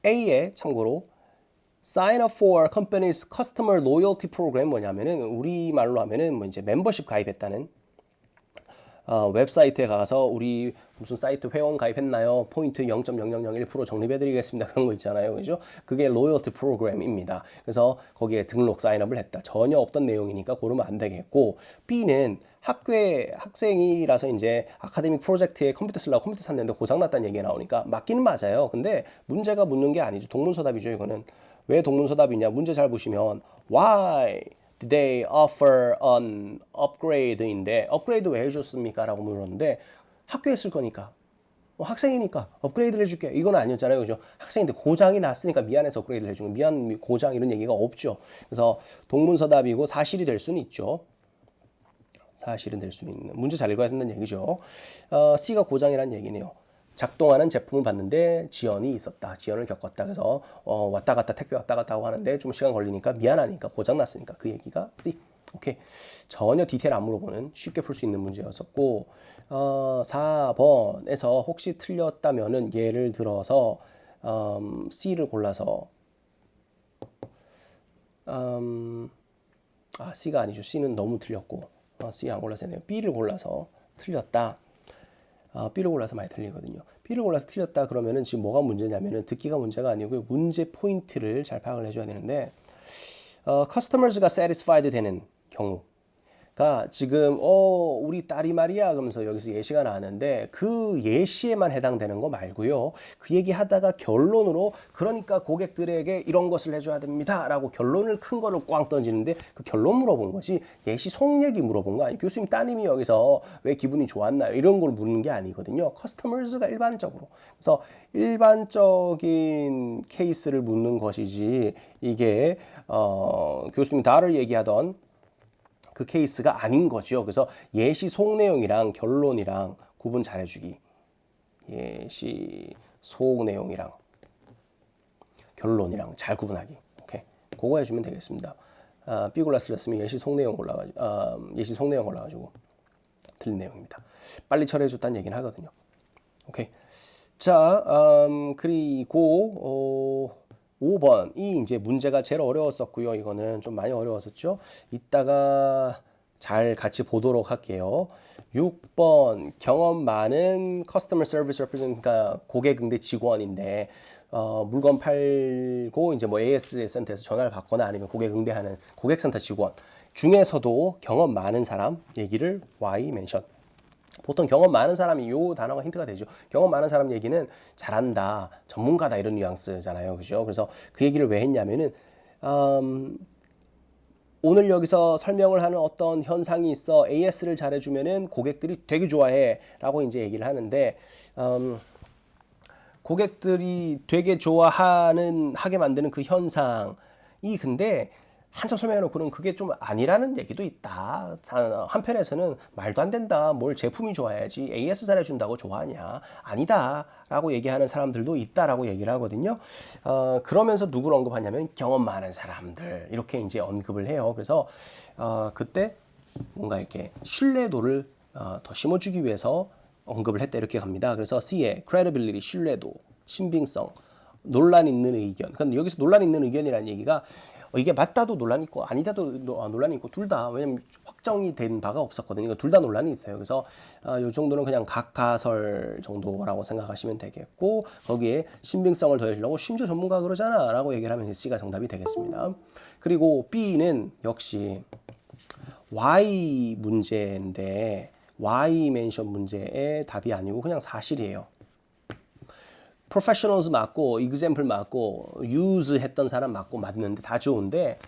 A에 참고로 sign up for company's customer loyalty program 뭐냐면은 우리말로 하면은 뭐 이제 멤버십 가입했다는 웹사이트에 가서 우리 무슨 사이트 회원 가입했나요? 포인트 0.0001% 적립해드리겠습니다. 그런 거 있잖아요. 그죠? 그게 로열티 프로그램입니다. 그래서 거기에 등록 사인업을 했다. 전혀 없던 내용이니까 고르면 안 되겠고 B는 학교에 학생이라서 이제 아카데믹 프로젝트에 컴퓨터 쓰려고 컴퓨터 샀는데 고장났다는 얘기가 나오니까 맞기는 맞아요. 근데 문제가 묻는 게 아니죠. 동문서답이죠. 이거는. 왜 동문서답이냐? 문제 잘 보시면 Why did they offer an upgrade인데 업그레이드 왜 해줬습니까? 라고 물었는데 학교에 쓸 거니까 학생이니까 업그레이드를 해줄게 이건 아니었잖아요. 그죠? 학생인데 고장이 났으니까 미안해서 업그레이드를 해준 거 미안 고장 이런 얘기가 없죠. 그래서 동문서답이고 사실이 될 수는 있죠. 사실은 될 수는 있는 문제 잘 읽어야 된다는 얘기죠. C가 고장이라는 얘기네요. 작동하는 제품을 봤는데 지연이 있었다. 지연을 겪었다. 그래서 왔다 갔다 택배 왔다 갔다 하고 하는데 좀 시간 걸리니까 미안하니까 고장 났으니까 그 얘기가 C. 오케이. 전혀 디테일 안 물어보는 쉽게 풀 수 있는 문제였었고 4번에서 혹시 틀렸다면은 예를 들어서 C를 골라서 C가 아니죠. C는 너무 틀렸고 C 안 골라서 했네요. B를 골라서 틀렸다. B를 골라서 많이 틀리거든요. B를 골라서 틀렸다 그러면은 지금 뭐가 문제냐면은 듣기가 문제가 아니고요. 문제 포인트를 잘 파악을 해줘야 되는데 customers가 satisfied 되는 경우가 지금 우리 딸이 말이야 그러면서 여기서 예시가 나왔는데 그 예시에만 해당되는 거 말고요. 그 얘기 하다가 결론으로 그러니까 고객들에게 이런 것을 해줘야 됩니다 라고 결론을 큰 거를 꽝 던지는데 그 결론 물어본 거지 예시 속 얘기 물어본 거 아니에요. 교수님 따님이 여기서 왜 기분이 좋았나요? 이런 걸 묻는 게 아니거든요. 커스터머즈가 일반적으로. 그래서 일반적인 케이스를 묻는 것이지 이게 교수님이 다를 얘기하던 그 케이스가 아닌 거죠. 그래서 예시 속 내용이랑 결론이랑 구분 잘해주기. 예시 속 내용이랑 결론이랑 잘 구분하기. 오케이. 그거 해주면 되겠습니다. B 골라서 틀렸으면 예시 속 내용 올라가지고 틀린 내용입니다. 빨리 처리해줬다는 얘기는 하거든요. 오케이. 자, 그리고 5번이 이제 문제가 제일 어려웠었고요. 이거는 좀 많이 어려웠었죠. 이따가 잘 같이 보도록 할게요. 6번 경험 많은 커스터머 서비스 레프레젠 그러니까 고객 응대 직원인데 물건 팔고 이제 뭐 AS 센터에서 전화를 받거나 아니면 고객 응대하는 고객센터 직원 중에서도 경험 많은 사람 얘기를 Y 멘션. 보통 경험 많은 사람이 요 단어가 힌트가 되죠. 경험 많은 사람 얘기는 잘한다, 전문가다 이런 뉘앙스잖아요. 그죠? 그래서 그 얘기를 왜 했냐면은 오늘 여기서 설명을 하는 어떤 현상이 있어 AS를 잘해주면은 고객들이 되게 좋아해 라고 이제 얘기를 하는데 고객들이 되게 하게 만드는 그 현상이 근데 한참 설명해놓고는 그게 좀 아니라는 얘기도 있다. 한편에서는 말도 안 된다. 뭘 제품이 좋아야지 AS 잘해준다고 좋아하냐. 아니다. 라고 얘기하는 사람들도 있다라고 얘기를 하거든요. 그러면서 누구를 언급하냐면 경험 많은 사람들 이렇게 이제 언급을 해요. 그래서 그때 뭔가 이렇게 신뢰도를 더 심어주기 위해서 언급을 했다 이렇게 갑니다. 그래서 C의 credibility, 신뢰도, 신빙성, 논란 있는 의견. 그러니까 여기서 논란 있는 의견이라는 얘기가 이게 맞다도 논란이 있고 아니다도 논란이 있고 둘 다 왜냐면 확정이 된 바가 없었거든요. 둘 다 논란이 있어요. 그래서 이 정도는 그냥 각하설 정도라고 생각하시면 되겠고 거기에 신빙성을 더해주려고 심지어 전문가 그러잖아 라고 얘기를 하면 C가 정답이 되겠습니다. 그리고 B는 역시 Y 문제인데 why mention 문제의 답이 아니고 그냥 사실이에요. professionals 맞고 example 맞고 use 했던 사람 맞고 맞는데 다 좋은데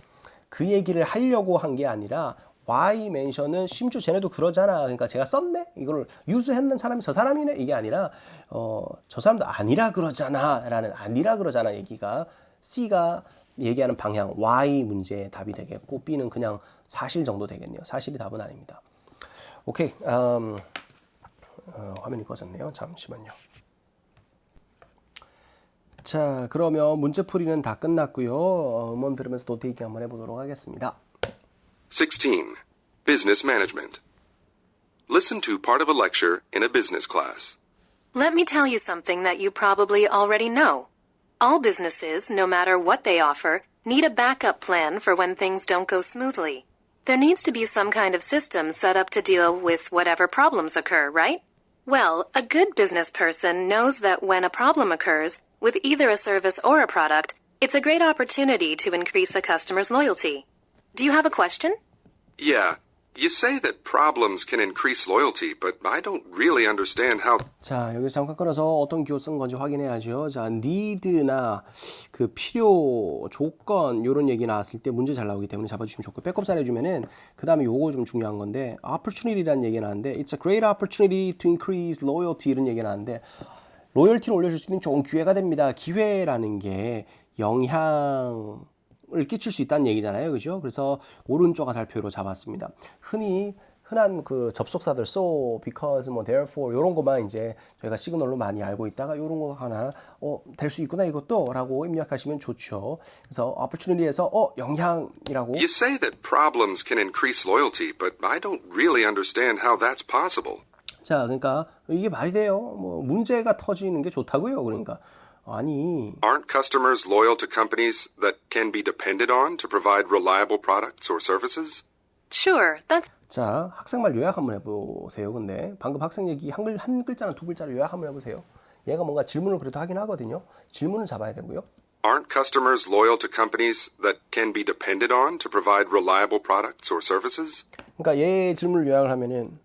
그 얘기를 하려고 한 게 아니라 why mention은 심지어 쟤네도 그러잖아. 그러니까 제가 썼네? 이걸 use 했는 사람이 저 사람이네? 이게 아니라 저 사람도 아니라 그러잖아 라는 아니라 그러잖아 얘기가 C가 얘기하는 방향 why 문제의 답이 되겠고 B는 그냥 사실 정도 되겠네요. 사실이 답은 아닙니다. 오케이. 화면이 꺼졌네요. 잠시만요. 자, 그러면 문제풀이는 다 끝났고요. 음원 들으면서 노트테이킹 한번 해보도록 하겠습니다. 16. Business Management. Listen to part of a lecture in a business class. Let me tell you something that you probably already know. All businesses, no matter what they offer, need a backup plan for when things don't go smoothly. There needs to be some kind of system set up to deal with whatever problems occur, right? Well, a good business person knows that when a problem occurs, with either a service or a product, it's a great opportunity to increase a customer's loyalty. Do you have a question? Yeah, you say that problems can increase loyalty, but I don't really understand how. 자, 여기서 잠깐 끊어서 어떤 기호 쓴 건지 확인해야죠. 자, need나 그 필요, 조건 이런 얘기 나왔을 때 문제 잘 나오기 때문에 잡아주시면 좋고 백업 잘해주면은 그 다음에 요거 좀 중요한 건데 opportunity라는 얘기 나왔는데 It's a great opportunity to increase loyalty 이런 얘기 나왔는데 로열티를 올려줄 수 있는 좋은 기회가 됩니다. 기회라는 게 영향을 끼칠 수 있다는 얘기잖아요. 그죠? 그래서 오른쪽 화살표로 잡았습니다. 흔한 그 접속사들 so, because, 뭐 therefore 이런 것만 이제 저희가 시그널로 많이 알고 있다가 이런 거 하나 될 수 있구나 이것도 라고 입력하시면 좋죠. 그래서 opportunity에서 영향이라고 You say that problems can increase loyalty, but I don't really understand how that's possible. 자, 그러니까 이게 말이 돼요. 뭐 문제가 터지는 게 좋다고요. 그러니까 아니 Aren't customers loyal to companies that can be depended on to provide reliable products or services? Sure, that's 자, 학생말 요약 한번 해보세요. 근데 방금 학생 얘기 한 글자나 두 글자로 요약 한번 해보세요. 얘가 뭔가 질문을 그래도 하긴 하거든요. 질문을 잡아야 되고요. Aren't customers loyal to companies that can be depended on to provide reliable products or services? 그러니까 얘 질문을 요약을 하면은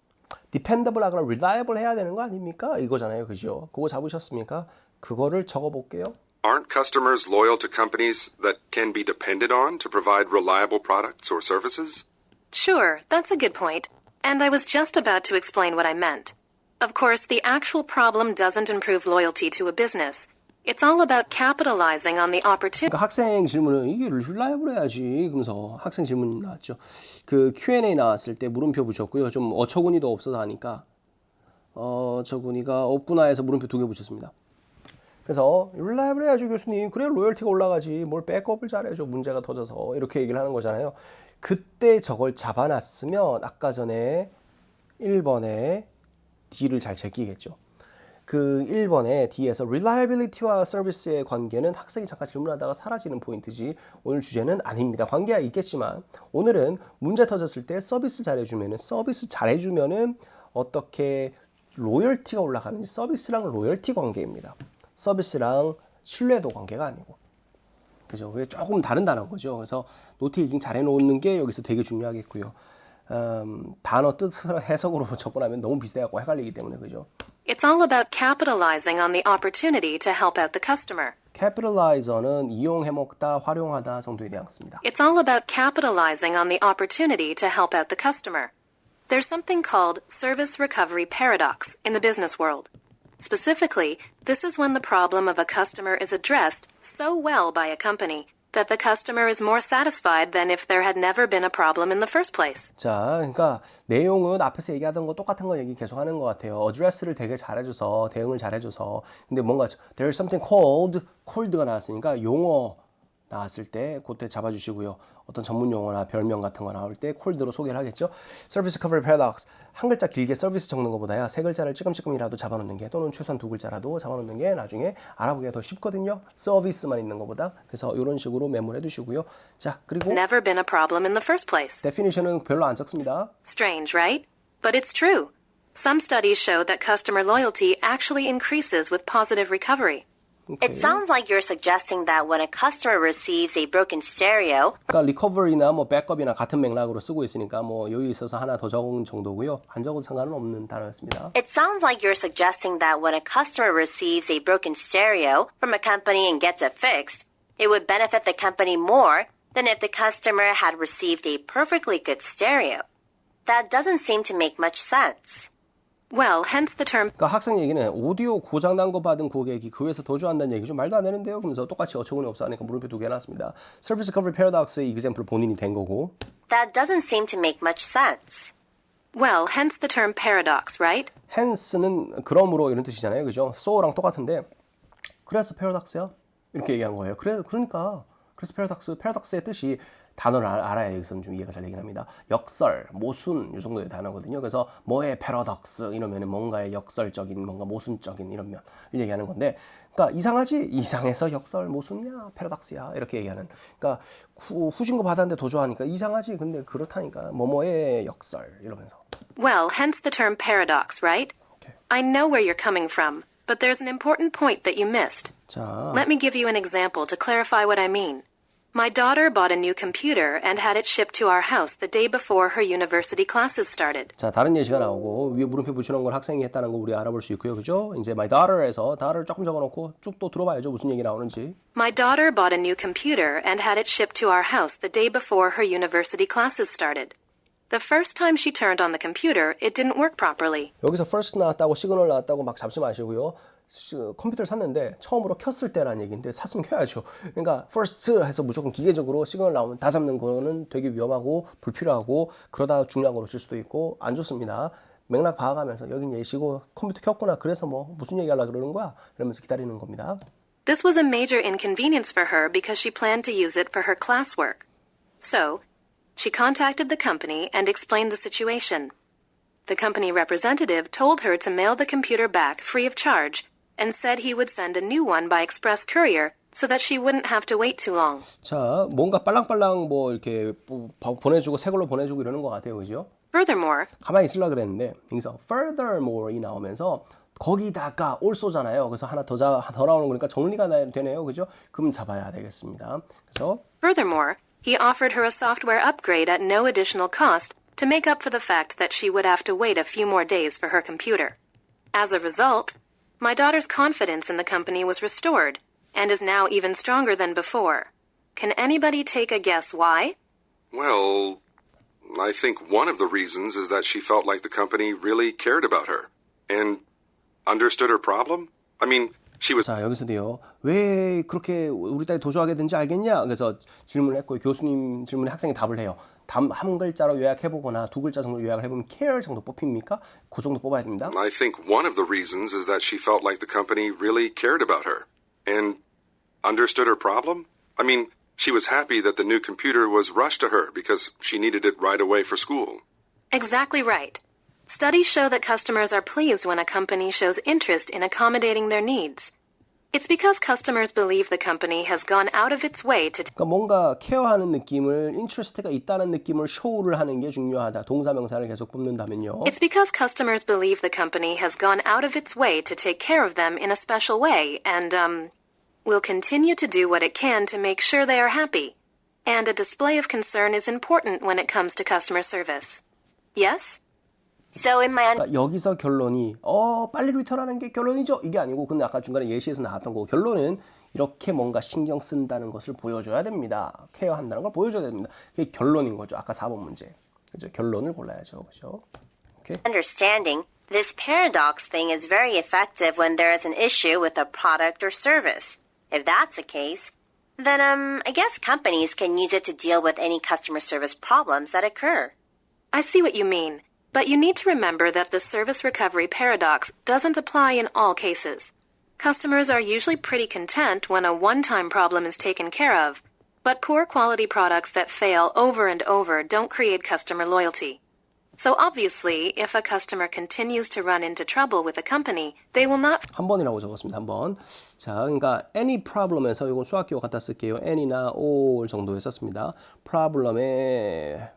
dependable 하거나 reliable 해야 되는 거 아닙니까? 이거잖아요. 그죠? 그거 잡으셨습니까? 그거를 적어볼게요. Aren't customers loyal to companies that can be depended on to provide reliable products or services? Sure, that's a good point. And I was just about to explain what I meant. Of course, the actual problem doesn't improve loyalty to a business. It's all about capitalizing on the opportunity. 그러니까 학생 질문은 이게 reliable 해야지. 그러면서 학생 질문 나왔죠. 그 Q&A 나왔을 때 물음표 붙였고요. 좀 어처구니도 없어서 하니까 어처구니가 없구나 해서 물음표 2개 붙였습니다. 그래서 reliable 해야죠 교수님. 그래야 로열티가 올라가지. 뭘 백업을 잘해줘. 문제가 터져서. 이렇게 얘기를 하는 거잖아요. 그때 저걸 잡아놨으면 아까 전에 1번에 D를 잘 제끼겠죠. 그 1번에 D에서 reliability와 서비스의 관계는 학생이 잠깐 질문하다가 사라지는 포인트지 오늘 주제는 아닙니다. 관계가 있겠지만 오늘은 문제 터졌을 때 서비스 잘해주면은 어떻게 로열티가 올라가는지 서비스랑 로열티 관계입니다. 서비스랑 신뢰도 관계가 아니고. 그죠? 그게 조금 다른다는 거죠. 그래서 노트 테이킹 잘 해놓는 게 여기서 되게 중요하겠고요. 단어 뜻을 해석으로 접근하면 너무 비슷해갖고 헷갈리기 때문에 그죠? It's all about capitalizing on the opportunity to help out the customer. capitalize는 이용해먹다, 활용하다 정도에 대한 씁니다. It's all about capitalizing on the opportunity to help out the customer. There's something called service recovery paradox in the business world. Specifically, this is when the problem of a customer is addressed so well by a company that the customer is more satisfied than if there had never been a problem in the first place. 자, 그러니까 내용은 앞에서 얘기하던 거 똑같은 거 얘기 계속 하는 것 같아요. 어드레스를 되게 잘해줘서 대응을 잘해줘서 근데 뭔가 there's something called가 나왔으니까 용어 나왔을 때 그때 잡아주시고요. 어떤 전문 용어나 별명 같은 거 나올 때 cold로 소개를 하겠죠. Service Recovery Paradox 한 글자 길게 서비스 적는 것보다야 세 글자를 찌끔찌끔이라도 잡아놓는 게 또는 최소한 두 글자라도 잡아놓는 게 나중에 알아보기가 더 쉽거든요. 서비스만 있는 것보다. 그래서 이런 식으로 메모를 해두시고요. 자, 그리고 Never been a problem in the first place. definition은 별로 안 적습니다. Strange, right? But it's true. Some studies show that customer loyalty actually increases with positive recovery. It sounds like you're suggesting that when a customer receives a broken stereo, 그러니까 리커버리나 뭐 백업이나 같은 맥락으로 쓰고 있으니까 뭐 여기 있어서 하나 더 적은 정도고요. 안 적어도 상관은 없는 단어였습니다. it sounds like you're suggesting that when a customer receives a broken stereo from a company and gets it fixed, it would benefit the company more than if the customer had received a perfectly good stereo. That doesn't seem to make much sense. Well, hence the term 그러니까 학생 얘기는 오디오 고장난 거 받은 고객이 그 회사 더 좋아한다는 얘기 좀 말도 안 되는데요. 그러면서 똑같이 어처구니 없어 하니까 물음표 2개 해놨습니다. 서비스 커버리 패러독스의 이그젬플 본인이 된 거고 That doesn't seem to make much sense. Well, hence the term paradox, right? hence는 그러므로 이런 뜻이잖아요. 그죠? so랑 똑같은데 그래서 패러독스야? 이렇게 얘기한 거예요. 그러니까 그래서 패러독스의 뜻이 단어를 알아야 여기서는 좀 이해가 잘 되긴 합니다. 역설, 모순 이 정도의 단어거든요. 그래서 뭐의 패러독스 이러면 뭔가의 역설적인 뭔가 모순적인 이런 면을 얘기하는 건데 그러니까 이상하지? 이상해서 역설, 모순이야, 패러독스야 이렇게 얘기하는 그러니까 후진 거 받았는데 더 좋아하니까 이상하지? 근데 그렇다니까 뭐뭐의 역설 이러면서 Well, hence the term paradox, right? Okay. I know where you're coming from, but there's an important point that you missed. 자, Let me give you an example to clarify what I mean. My daughter bought a new computer and had it shipped to our house the day before her university classes started. 자, 다른 예시가 나오고 위에 물음표 붙여놓은 걸 학생이 했다는 거 우리 알아볼 수 있고요. 그죠? 이제 my daughter에서 daughter 조금 적어놓고 쭉 또 들어봐야죠. 무슨 얘기 나오는지. My daughter bought a new computer and had it shipped to our house the day before her university classes started. The first time she turned on the computer, it didn't work properly. 여기서 first 나왔다고 시그널 나왔다고 막 잡지 마시고요. 컴퓨터를 샀는데 처음으로 켰을 때라는 얘기인데 샀으면 켜야죠. 그러니까 first 해서 무조건 기계적으로 시그널 나오면 다 잡는 거는 되게 위험하고 불필요하고 그러다 중요한 거로 줄 수도 있고 안 좋습니다. 맥락 봐가면서 여긴 예시고 컴퓨터 켰구나. 그래서 뭐 무슨 얘기하려고 그러는 거야? 이러면서 기다리는 겁니다. This was a major inconvenience for her because she planned to use it for her classwork. So, she contacted the company and explained the situation. The company representative told her to mail the computer back free of charge and said he would send a new one by express courier so that she wouldn't have to wait too long. 자, 뭔가 빨랑빨랑 뭐 이렇게 보내주고 새 걸로 보내주고 이러는 것 같아요. 그죠? Furthermore, 가만히 있으려고 그랬는데 여기서 furthermore이 나오면서 거기다가 also잖아요. 그래서 하나 더 나오는 거니까 정리가 되네요. 그죠? 그럼 잡아야 되겠습니다. 그래서 Furthermore, he offered her a software upgrade at no additional cost to make up for the fact that she would have to wait a few more days for her computer. As a result, my daughter's confidence in the company was restored and is now even stronger than before. Can anybody take a guess why? Well, I think one of the reasons is that she felt like the company really cared about her and understood her problem. I mean, she was 자, 여기서도요. 왜 그렇게 우리 딸이 도주하게 된지 알겠냐? 그래서 질문을 했고 교수님 질문에 학생이 답을 해요. 한 글자로 요약해보거나 두 글자 정도 요약을 해보면 care 정도 뽑힙니까? 그 정도 뽑아야 됩니다. I think one of the reasons is that she felt like the company really cared about her and understood her problem. I mean, she was happy that the new computer was rushed to her because she needed it right away for school. Exactly right. Studies show that customers are pleased when a company shows interest in accommodating their needs. It's because customers believe the company has gone out of its way to 그러니까 뭔가 케어하는 느낌을 인트레스트가 있다는 느낌을 쇼를 하는 게 중요하다. 동사명사를 계속 뽑는다면요. It's because customers believe the company has gone out of its way to take care of them in a special way and, will continue to do what it can to make sure they are happy. And a display of concern is important when it comes to customer service. Yes? So in my 그러니까 여기서 결론이 빨리 리턴하는 게 결론이죠. 이게 아니고 근데 아까 중간에 예시에서 나왔던 거 결론은 이렇게 뭔가 신경 쓴다는 것을 보여줘야 됩니다. 케어한다는 걸 보여줘야 됩니다. 그게 결론인 거죠. 아까 4번 문제. 그죠? 결론을 골라야죠. 그죠? 오케이. understanding, this paradox thing is very effective when there is an issue with a product or service. If that's the case, then I guess companies can use it to deal with any customer service problems that occur. I see what you mean. But you need to remember that the service recovery paradox doesn't apply in all cases. Customers are usually pretty content when a one-time problem is taken care of, but poor quality products that fail over and over don't create customer loyalty. So obviously, if a customer continues to run into trouble with a company, they will not 한 번이라고 적었습니다. 한 번. 자, 그러니까 any problem에서 이건 수학기호 갖다 쓸게요. any나 all 정도에 썼습니다. problem에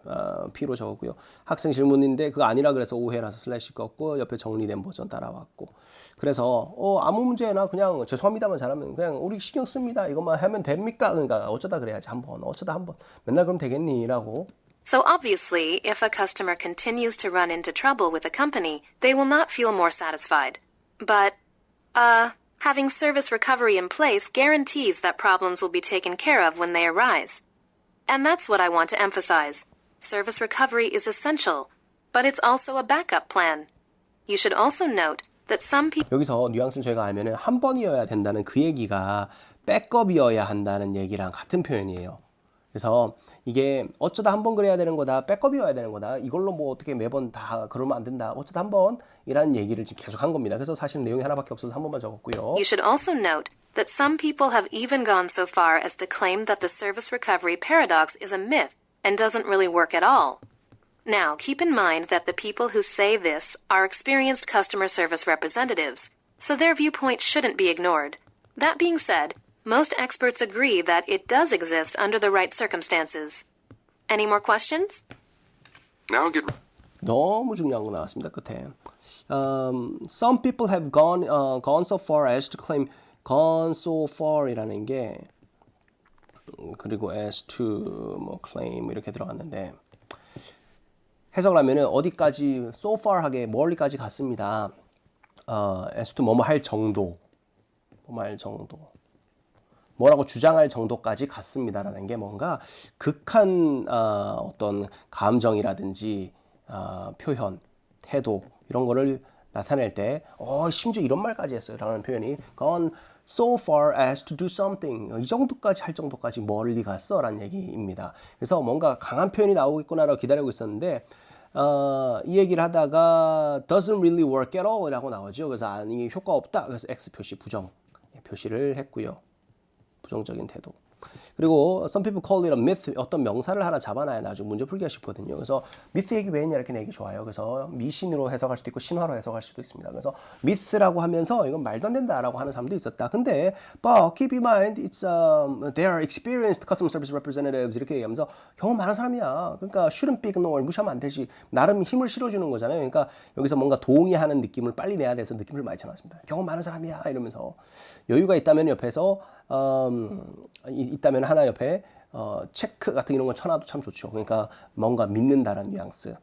P로 적었고요. 학생 질문인데 그거 아니라 그래서 오해라서 슬래시 껐고 옆에 정리된 버전 따라왔고. 그래서 아무 문제나 그냥 죄송합니다만 잘하면 그냥 우리 신경 씁니다. 이것만 하면 됩니까? 그러니까 어쩌다 그래야지 한 번. 어쩌다 한 번. 맨날 그럼 되겠니라고. So obviously, if a customer continues to run into trouble with a company, they will not feel more satisfied. But, having service recovery in place guarantees that problems will be taken care of when they arise. And that's what I want to emphasize. Service recovery is essential, but it's also a backup plan. You should also note that some people 여기서 뉘앙스를 저희가 알면은 한 번이어야 된다는 그 얘기가 백업이어야 한다는 얘기랑 같은 표현이에요. 그래서 이게 어쩌다 한 번 그래야 되는 거다, 백업이어야 되는 거다, 이걸로 뭐 어떻게 매번 다 그러면 안 된다, 어쩌다 한 번이라는 얘기를 지금 계속 한 겁니다. 그래서 사실 내용이 하나밖에 없어서 한 번만 적었고요. You should also note that some people have even gone so far as to claim that the service recovery paradox is a myth and doesn't really work at all. Now, keep in mind that the people who say this are experienced customer service representatives, so their viewpoint shouldn't be ignored. That being said, most experts agree that it does exist under the right circumstances. Any more questions? Now get 너무 중요한 거 나왔습니다. 끝에. Some people have gone so far as to claim gone so far이라는 게 그리고 as to 뭐 claim 이렇게 들어갔는데 해석을 하면은 어디까지 so far 하게 멀리까지 갔습니다. as to 뭐뭐 할 정도. 뭐뭐 할 정도. 뭐라고 주장할 정도까지 갔습니다라는 게 뭔가 극한 어떤 감정이라든지 표현, 태도 이런 거를 나타낼 때 심지어 이런 말까지 했어요 라는 표현이 gone so far as to do something 이 정도까지 할 정도까지 멀리 갔어 라는 얘기입니다. 그래서 뭔가 강한 표현이 나오겠구나라고 기다리고 있었는데 이 얘기를 하다가 doesn't really work at all 이라고 나오죠. 그래서 아니 효과 없다. 그래서 X 표시 부정 표시를 했고요. 부정적인 태도. 그리고 some people call it a myth 어떤 명사를 하나 잡아놔야 나중에 문제 풀기가 쉽거든요. 그래서 myth 얘기 왜 했냐 이렇게 내기 좋아요. 그래서 미신으로 해석할 수도 있고 신화로 해석할 수도 있습니다. 그래서 myth라고 하면서 이건 말도 안 된다라고 하는 사람도 있었다. 근데 but keep in mind it's they are experienced customer service representatives 이렇게 얘기하면서 경험 많은 사람이야. 그러니까 shouldn't be ignored 무시하면 안 되지. 나름 힘을 실어주는 거잖아요. 그러니까 여기서 뭔가 동의하는 느낌을 빨리 내야 돼서 느낌을 많이 쳐놨습니다. 경험 많은 사람이야 이러면서 여유가 있다면 옆에서 있다면 하나 옆에 체크 같은 이런 거 쳐놔도 참 좋죠. 그러니까 뭔가 믿는다라는 뉘앙스.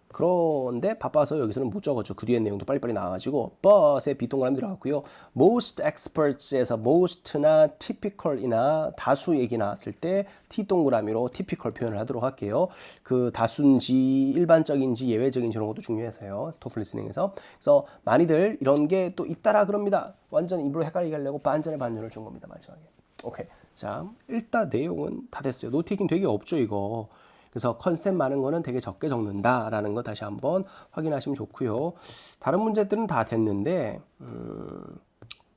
그런데 바빠서 여기서는 못 적었죠. 그 뒤에 내용도 빨리빨리 나와가지고 but에 비동그라미 들어갔고요. most experts에서 most나 typical이나 다수 얘기 나왔을 때 T 동그라미로 typical 표현을 하도록 할게요. 그 다수인지 일반적인지 예외적인지 이런 것도 중요해서요. 토플 리스닝에서. 그래서 많이들 이런 게 또 있다라 그럽니다. 완전 입으로 헷갈리게 하려고 반전의 반전을 준 겁니다. 마지막에. 오케이. 자, 일단 내용은 다 됐어요. 노트이긴 되게 없죠, 이거. 그래서 컨셉 많은 거는 되게 적게 적는다라는 거 다시 한번 확인하시면 좋고요. 다른 문제들은 다 됐는데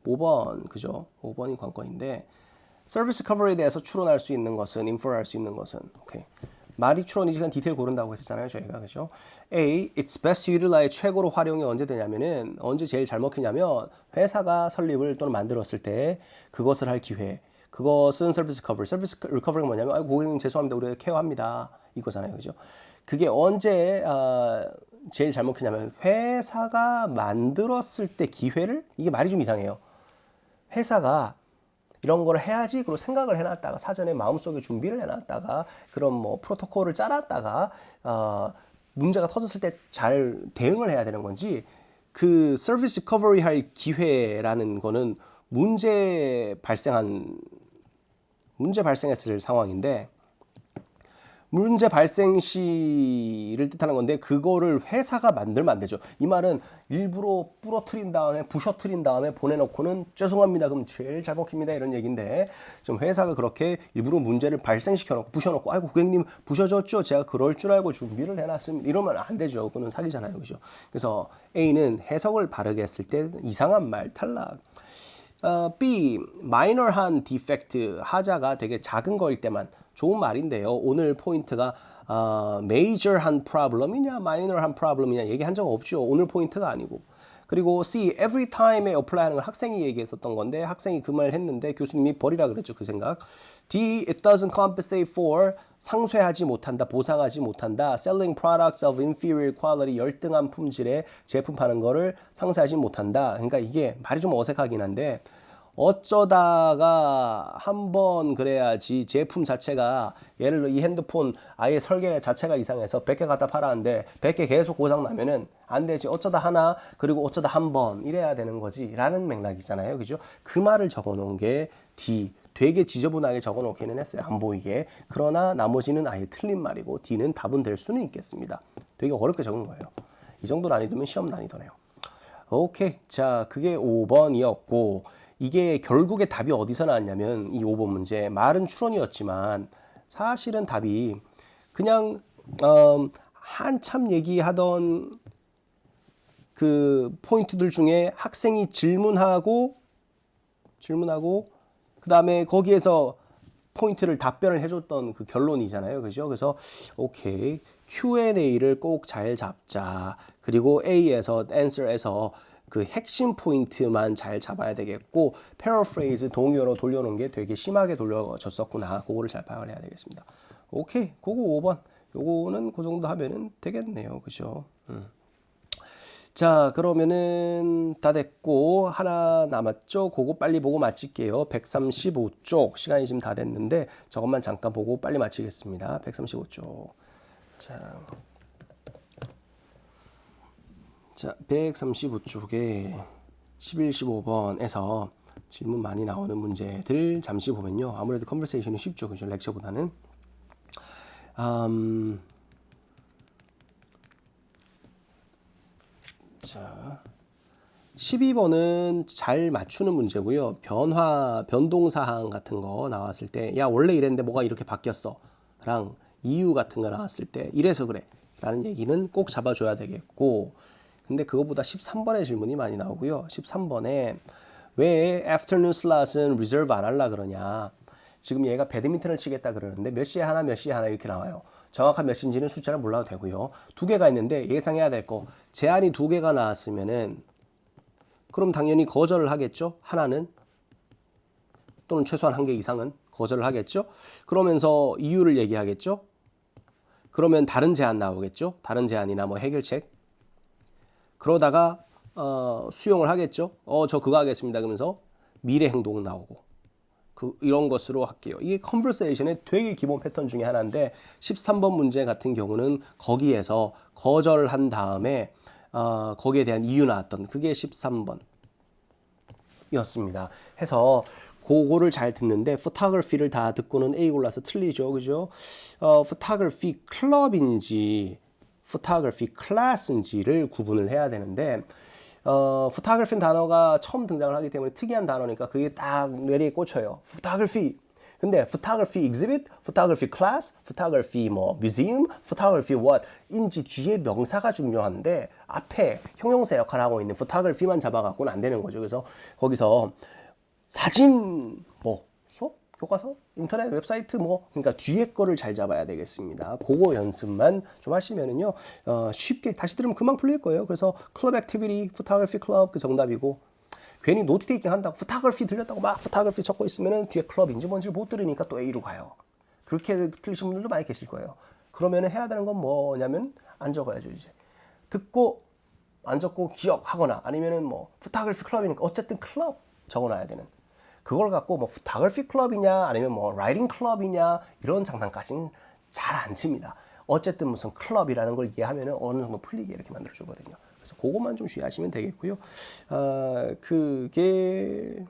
5번 그죠? 5번이 관건인데 서비스 커버에 대해서 추론할 수 있는 것은 인퍼할 수 있는 것은 오케이. 말이 추론이지만 디테일 고른다고 했었잖아요, 저희가. 그죠? A. It's best to utilize 최고로 활용이 언제 되냐면은 언제 제일 잘 먹히냐면 회사가 설립을 또는 만들었을 때 그것을 할 기회. 그것은 서비스 커버. 서비스 리커버리가 뭐냐면 아이고 고객님 죄송합니다. 우리가 케어합니다. 이거잖아요. 그죠? 그게 언제 제일 잘 먹히냐면 회사가 만들었을 때 기회를 이게 말이 좀 이상해요. 회사가 이런 걸 해야지 그리고 생각을 해놨다가 사전에 마음속에 준비를 해놨다가 그런 뭐 프로토콜을 짜놨다가 문제가 터졌을 때 잘 대응을 해야 되는 건지 그 서비스 리커버리 할 기회라는 거는 문제 발생했을 상황인데 문제 발생 시를 뜻하는 건데 그거를 회사가 만들면 안 되죠. 이 말은 일부러 부러뜨린 다음에 부셔뜨린 다음에 보내놓고는 죄송합니다. 그럼 제일 잘 먹힙니다. 이런 얘기인데 좀 회사가 그렇게 일부러 문제를 발생시켜놓고 부셔놓고 아이고 고객님 부셔졌죠. 제가 그럴 줄 알고 준비를 해놨습니다. 이러면 안 되죠. 그거는 사기잖아요. 그죠? 그래서 A는 해석을 바르게 했을 때 이상한 말 탈락. B, 마이너한 디펙트 하자가 되게 작은 거일 때만 좋은 말인데요. 오늘 포인트가 major한 problem이냐 minor한 problem이냐 얘기한 적 없죠. 오늘 포인트가 아니고. 그리고 C, every time에 apply하는 걸 학생이 얘기했었던 건데 학생이 그 말을 했는데 교수님이 버리라 그랬죠. 그 생각. D, it doesn't compensate for 상쇄하지 못한다, 보상하지 못한다. selling products of inferior quality 열등한 품질의 제품 파는 거를 상쇄하지 못한다. 그러니까 이게 말이 좀 어색하긴 한데 어쩌다가 한번 그래야지 제품 자체가 예를 들어 이 핸드폰 아예 설계 자체가 이상해서 100개 갖다 팔았는데 100개 계속 고장 나면은 안 되지. 어쩌다 하나 그리고 어쩌다 한 번 이래야 되는 거지 라는 맥락이잖아요. 그죠? 그 말을 적어 놓은 게 D. 되게 지저분하게 적어 놓기는 했어요. 안 보이게. 그러나 나머지는 아예 틀린 말이고 D는 답은 될 수는 있겠습니다. 되게 어렵게 적은 거예요. 이 정도 난이도면 시험 난이도네요. 오케이. 자, 그게 5번이었고 이게 결국에 답이 어디서 나왔냐면 이 5번 문제 말은 추론이었지만 사실은 답이 그냥 한참 얘기하던 그 포인트들 중에 학생이 질문하고 그 다음에 거기에서 포인트를 답변을 해줬던 그 결론이잖아요. 그죠? 그래서 오케이 Q&A를 꼭 잘 잡자. 그리고 A에서 answer에서 그 핵심 포인트만 잘 잡아야 되겠고 paraphrase 동의어로 돌려놓은 게 되게 심하게 돌려졌었구나. 그거를 잘 파악을 해야 되겠습니다. 오케이, 그거 5번. 요거는 그 정도 하면은 되겠네요. 그죠? 자, 그러면은 다 됐고 하나 남았죠? 그거 빨리 보고 마칠게요. 135쪽 시간이 지금 다 됐는데 저것만 잠깐 보고 빨리 마치겠습니다. 135쪽. 자, 135쪽에 11, 15번에서 질문 많이 나오는 문제들 잠시 보면요. 아무래도 컨버세이션이 쉽죠. 그죠? 렉처보다는. 자, 12번은 잘 맞추는 문제고요. 변동사항 같은 거 나왔을 때, 야, 원래 이랬는데 뭐가 이렇게 바뀌었어. 랑 이유 같은 거 나왔을 때, 이래서 그래. 라는 얘기는 꼭 잡아줘야 되겠고, 근데 그거보다 13번의 질문이 많이 나오고요. 13번에 왜 afternoon slot은 reserve 안 하려 그러냐. 지금 얘가 배드민턴을 치겠다 그러는데 몇 시에 하나 이렇게 나와요. 정확한 몇 시인지는 숫자를 몰라도 되고요. 두 개가 있는데 예상해야 될 거. 제한이 두 개가 나왔으면은 그럼 당연히 거절을 하겠죠. 하나는 또는 최소한 한 개 이상은 거절을 하겠죠. 그러면서 이유를 얘기하겠죠. 그러면 다른 제안 나오겠죠. 다른 제안이나 뭐 해결책. 그러다가 수용을 하겠죠. 저 그거 하겠습니다. 그러면서 미래 행동 나오고 이런 것으로 할게요. 이게 컨버세이션의 되게 기본 패턴 중에 하나인데 13번 문제 같은 경우는 거기에서 거절을 한 다음에 거기에 대한 이유 나왔던 그게 13번이었습니다. 해서 그거를 잘 듣는데 photography를 다 듣고는 A 골라서 틀리죠. 그죠? photography 클럽인지 photography 클래스인지를 구분을 해야 되는데 photography 단어가 처음 등장을 하기 때문에 특이한 단어니까 그게 딱 뇌리에 꽂혀요. photography. 근데 photography exhibit, photography class, photography 뭐 museum, photography what 인지 뒤에 명사가 중요한데 앞에 형용사 역할을 하고 있는 photography만 잡아갖고는 안 되는 거죠. 그래서 거기서 사진 뭐 수업? 교과서? 인터넷 웹사이트 뭐 그러니까 뒤에 거를 잘 잡아야 되겠습니다. 그거 연습만 좀 하시면은요 쉽게 다시 들으면 금방 풀릴 거예요. 그래서 클럽 액티비티, 포토그래피 클럽 그 정답이고 괜히 노트 테이킹 한다고 포토그래피 들렸다고 막 포토그래피 적고 있으면은 뒤에 클럽인지 뭔지 못 들으니까 또 A로 가요. 그렇게 틀리신 분들도 많이 계실 거예요. 그러면은 해야 되는 건 뭐냐면 안 적어야죠. 이제 듣고 안 적고 기억하거나 아니면은 뭐 포토그래피 클럽이니까 어쨌든 클럽 적어놔야 되는. 그걸 갖고 뭐 포토그래피 클럽이냐 아니면 뭐 라이팅 클럽이냐 이런 장난까지는 잘 안 칩니다. 어쨌든 무슨 클럽이라는 걸 이해하면은 어느 정도 풀리게 이렇게 만들어 주거든요. 그래서 그것만 좀 주의하시면 되겠고요. 그게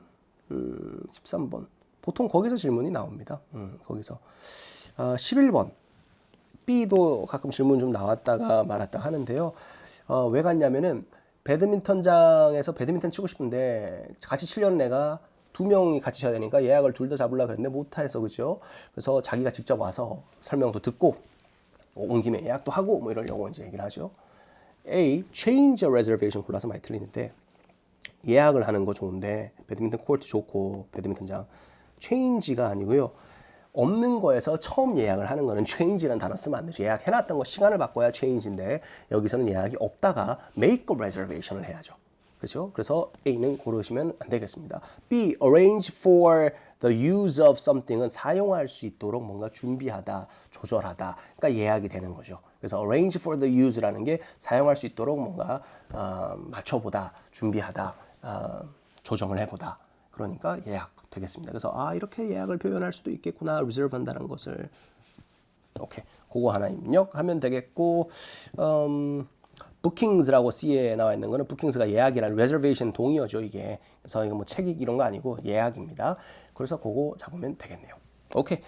13번. 보통 거기서 질문이 나옵니다. 거기서 11번. B도 가끔 질문 좀 나왔다가 말았다 하는데요. 왜 갔냐면은 배드민턴장에서 배드민턴 치고 싶은데 같이 치려는 애가 두 명이 같이 쳐야 되니까 예약을 둘 다 잡으려고 그랬는데 못해서 그죠. 그래서 자기가 직접 와서 설명도 듣고 온 김에 예약도 하고 뭐 이러려고 이제 얘기를 하죠. A, change a reservation 골라서 많이 틀리는데 예약을 하는 거 좋은데 배드민턴 코트 좋고 배드민턴장 change가 아니고요. 없는 거에서 처음 예약을 하는 거는 change라는 단어 쓰면 안 되죠. 예약해놨던 거 시간을 바꿔야 change인데 여기서는 예약이 없다가 make a reservation을 해야죠. 그렇죠? 그래서 A는 고르시면 안 되겠습니다. B, arrange for the use of something은 사용할 수 있도록 뭔가 준비하다, 조절하다. 그러니까 예약이 되는 거죠. 그래서 arrange for the use라는 게 사용할 수 있도록 뭔가 맞춰보다, 준비하다, 조정을 해보다. 그러니까 예약 되겠습니다. 그래서 이렇게 예약을 표현할 수도 있겠구나. reserve 한다는 것을. 오케이. 그거 하나 입력하면 되겠고 bookings라고 C에 나와 있는 거는 bookings가 예약이라는 reservation 동의어죠, 이게. 그래서 이거 뭐 책익 이런 거 아니고 예약입니다. 그래서 그거 잡으면 되겠네요. 오케이.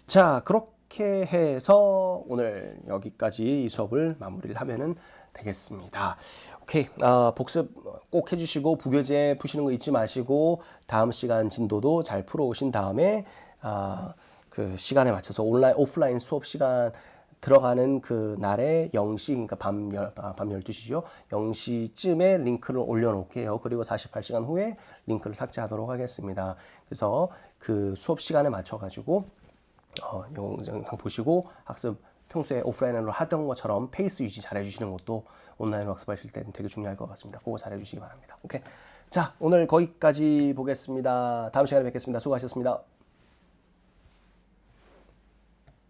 자, 그렇게 해서 오늘 여기까지 이 수업을 마무리를 하면은 되겠습니다. 오케이. 복습 꼭 해주시고 부교재 푸시는 거 잊지 마시고 다음 시간 진도도 잘 풀어오신 다음에 그 시간에 맞춰서 온라인 오프라인 수업 시간 들어가는 그 날에 0시, 그러니까 밤 12시죠. 0시쯤에 링크를 올려놓을게요. 그리고 48시간 후에 링크를 삭제하도록 하겠습니다. 그래서 그 수업 시간에 맞춰가지고 영상 보시고 학습 평소에 오프라인으로 하던 것처럼 페이스 유지 잘 해주시는 것도 온라인으로 학습하실 때는 되게 중요할 것 같습니다. 그거 잘 해주시기 바랍니다. 오케이. 자, 오늘 거기까지 보겠습니다. 다음 시간에 뵙겠습니다. 수고하셨습니다.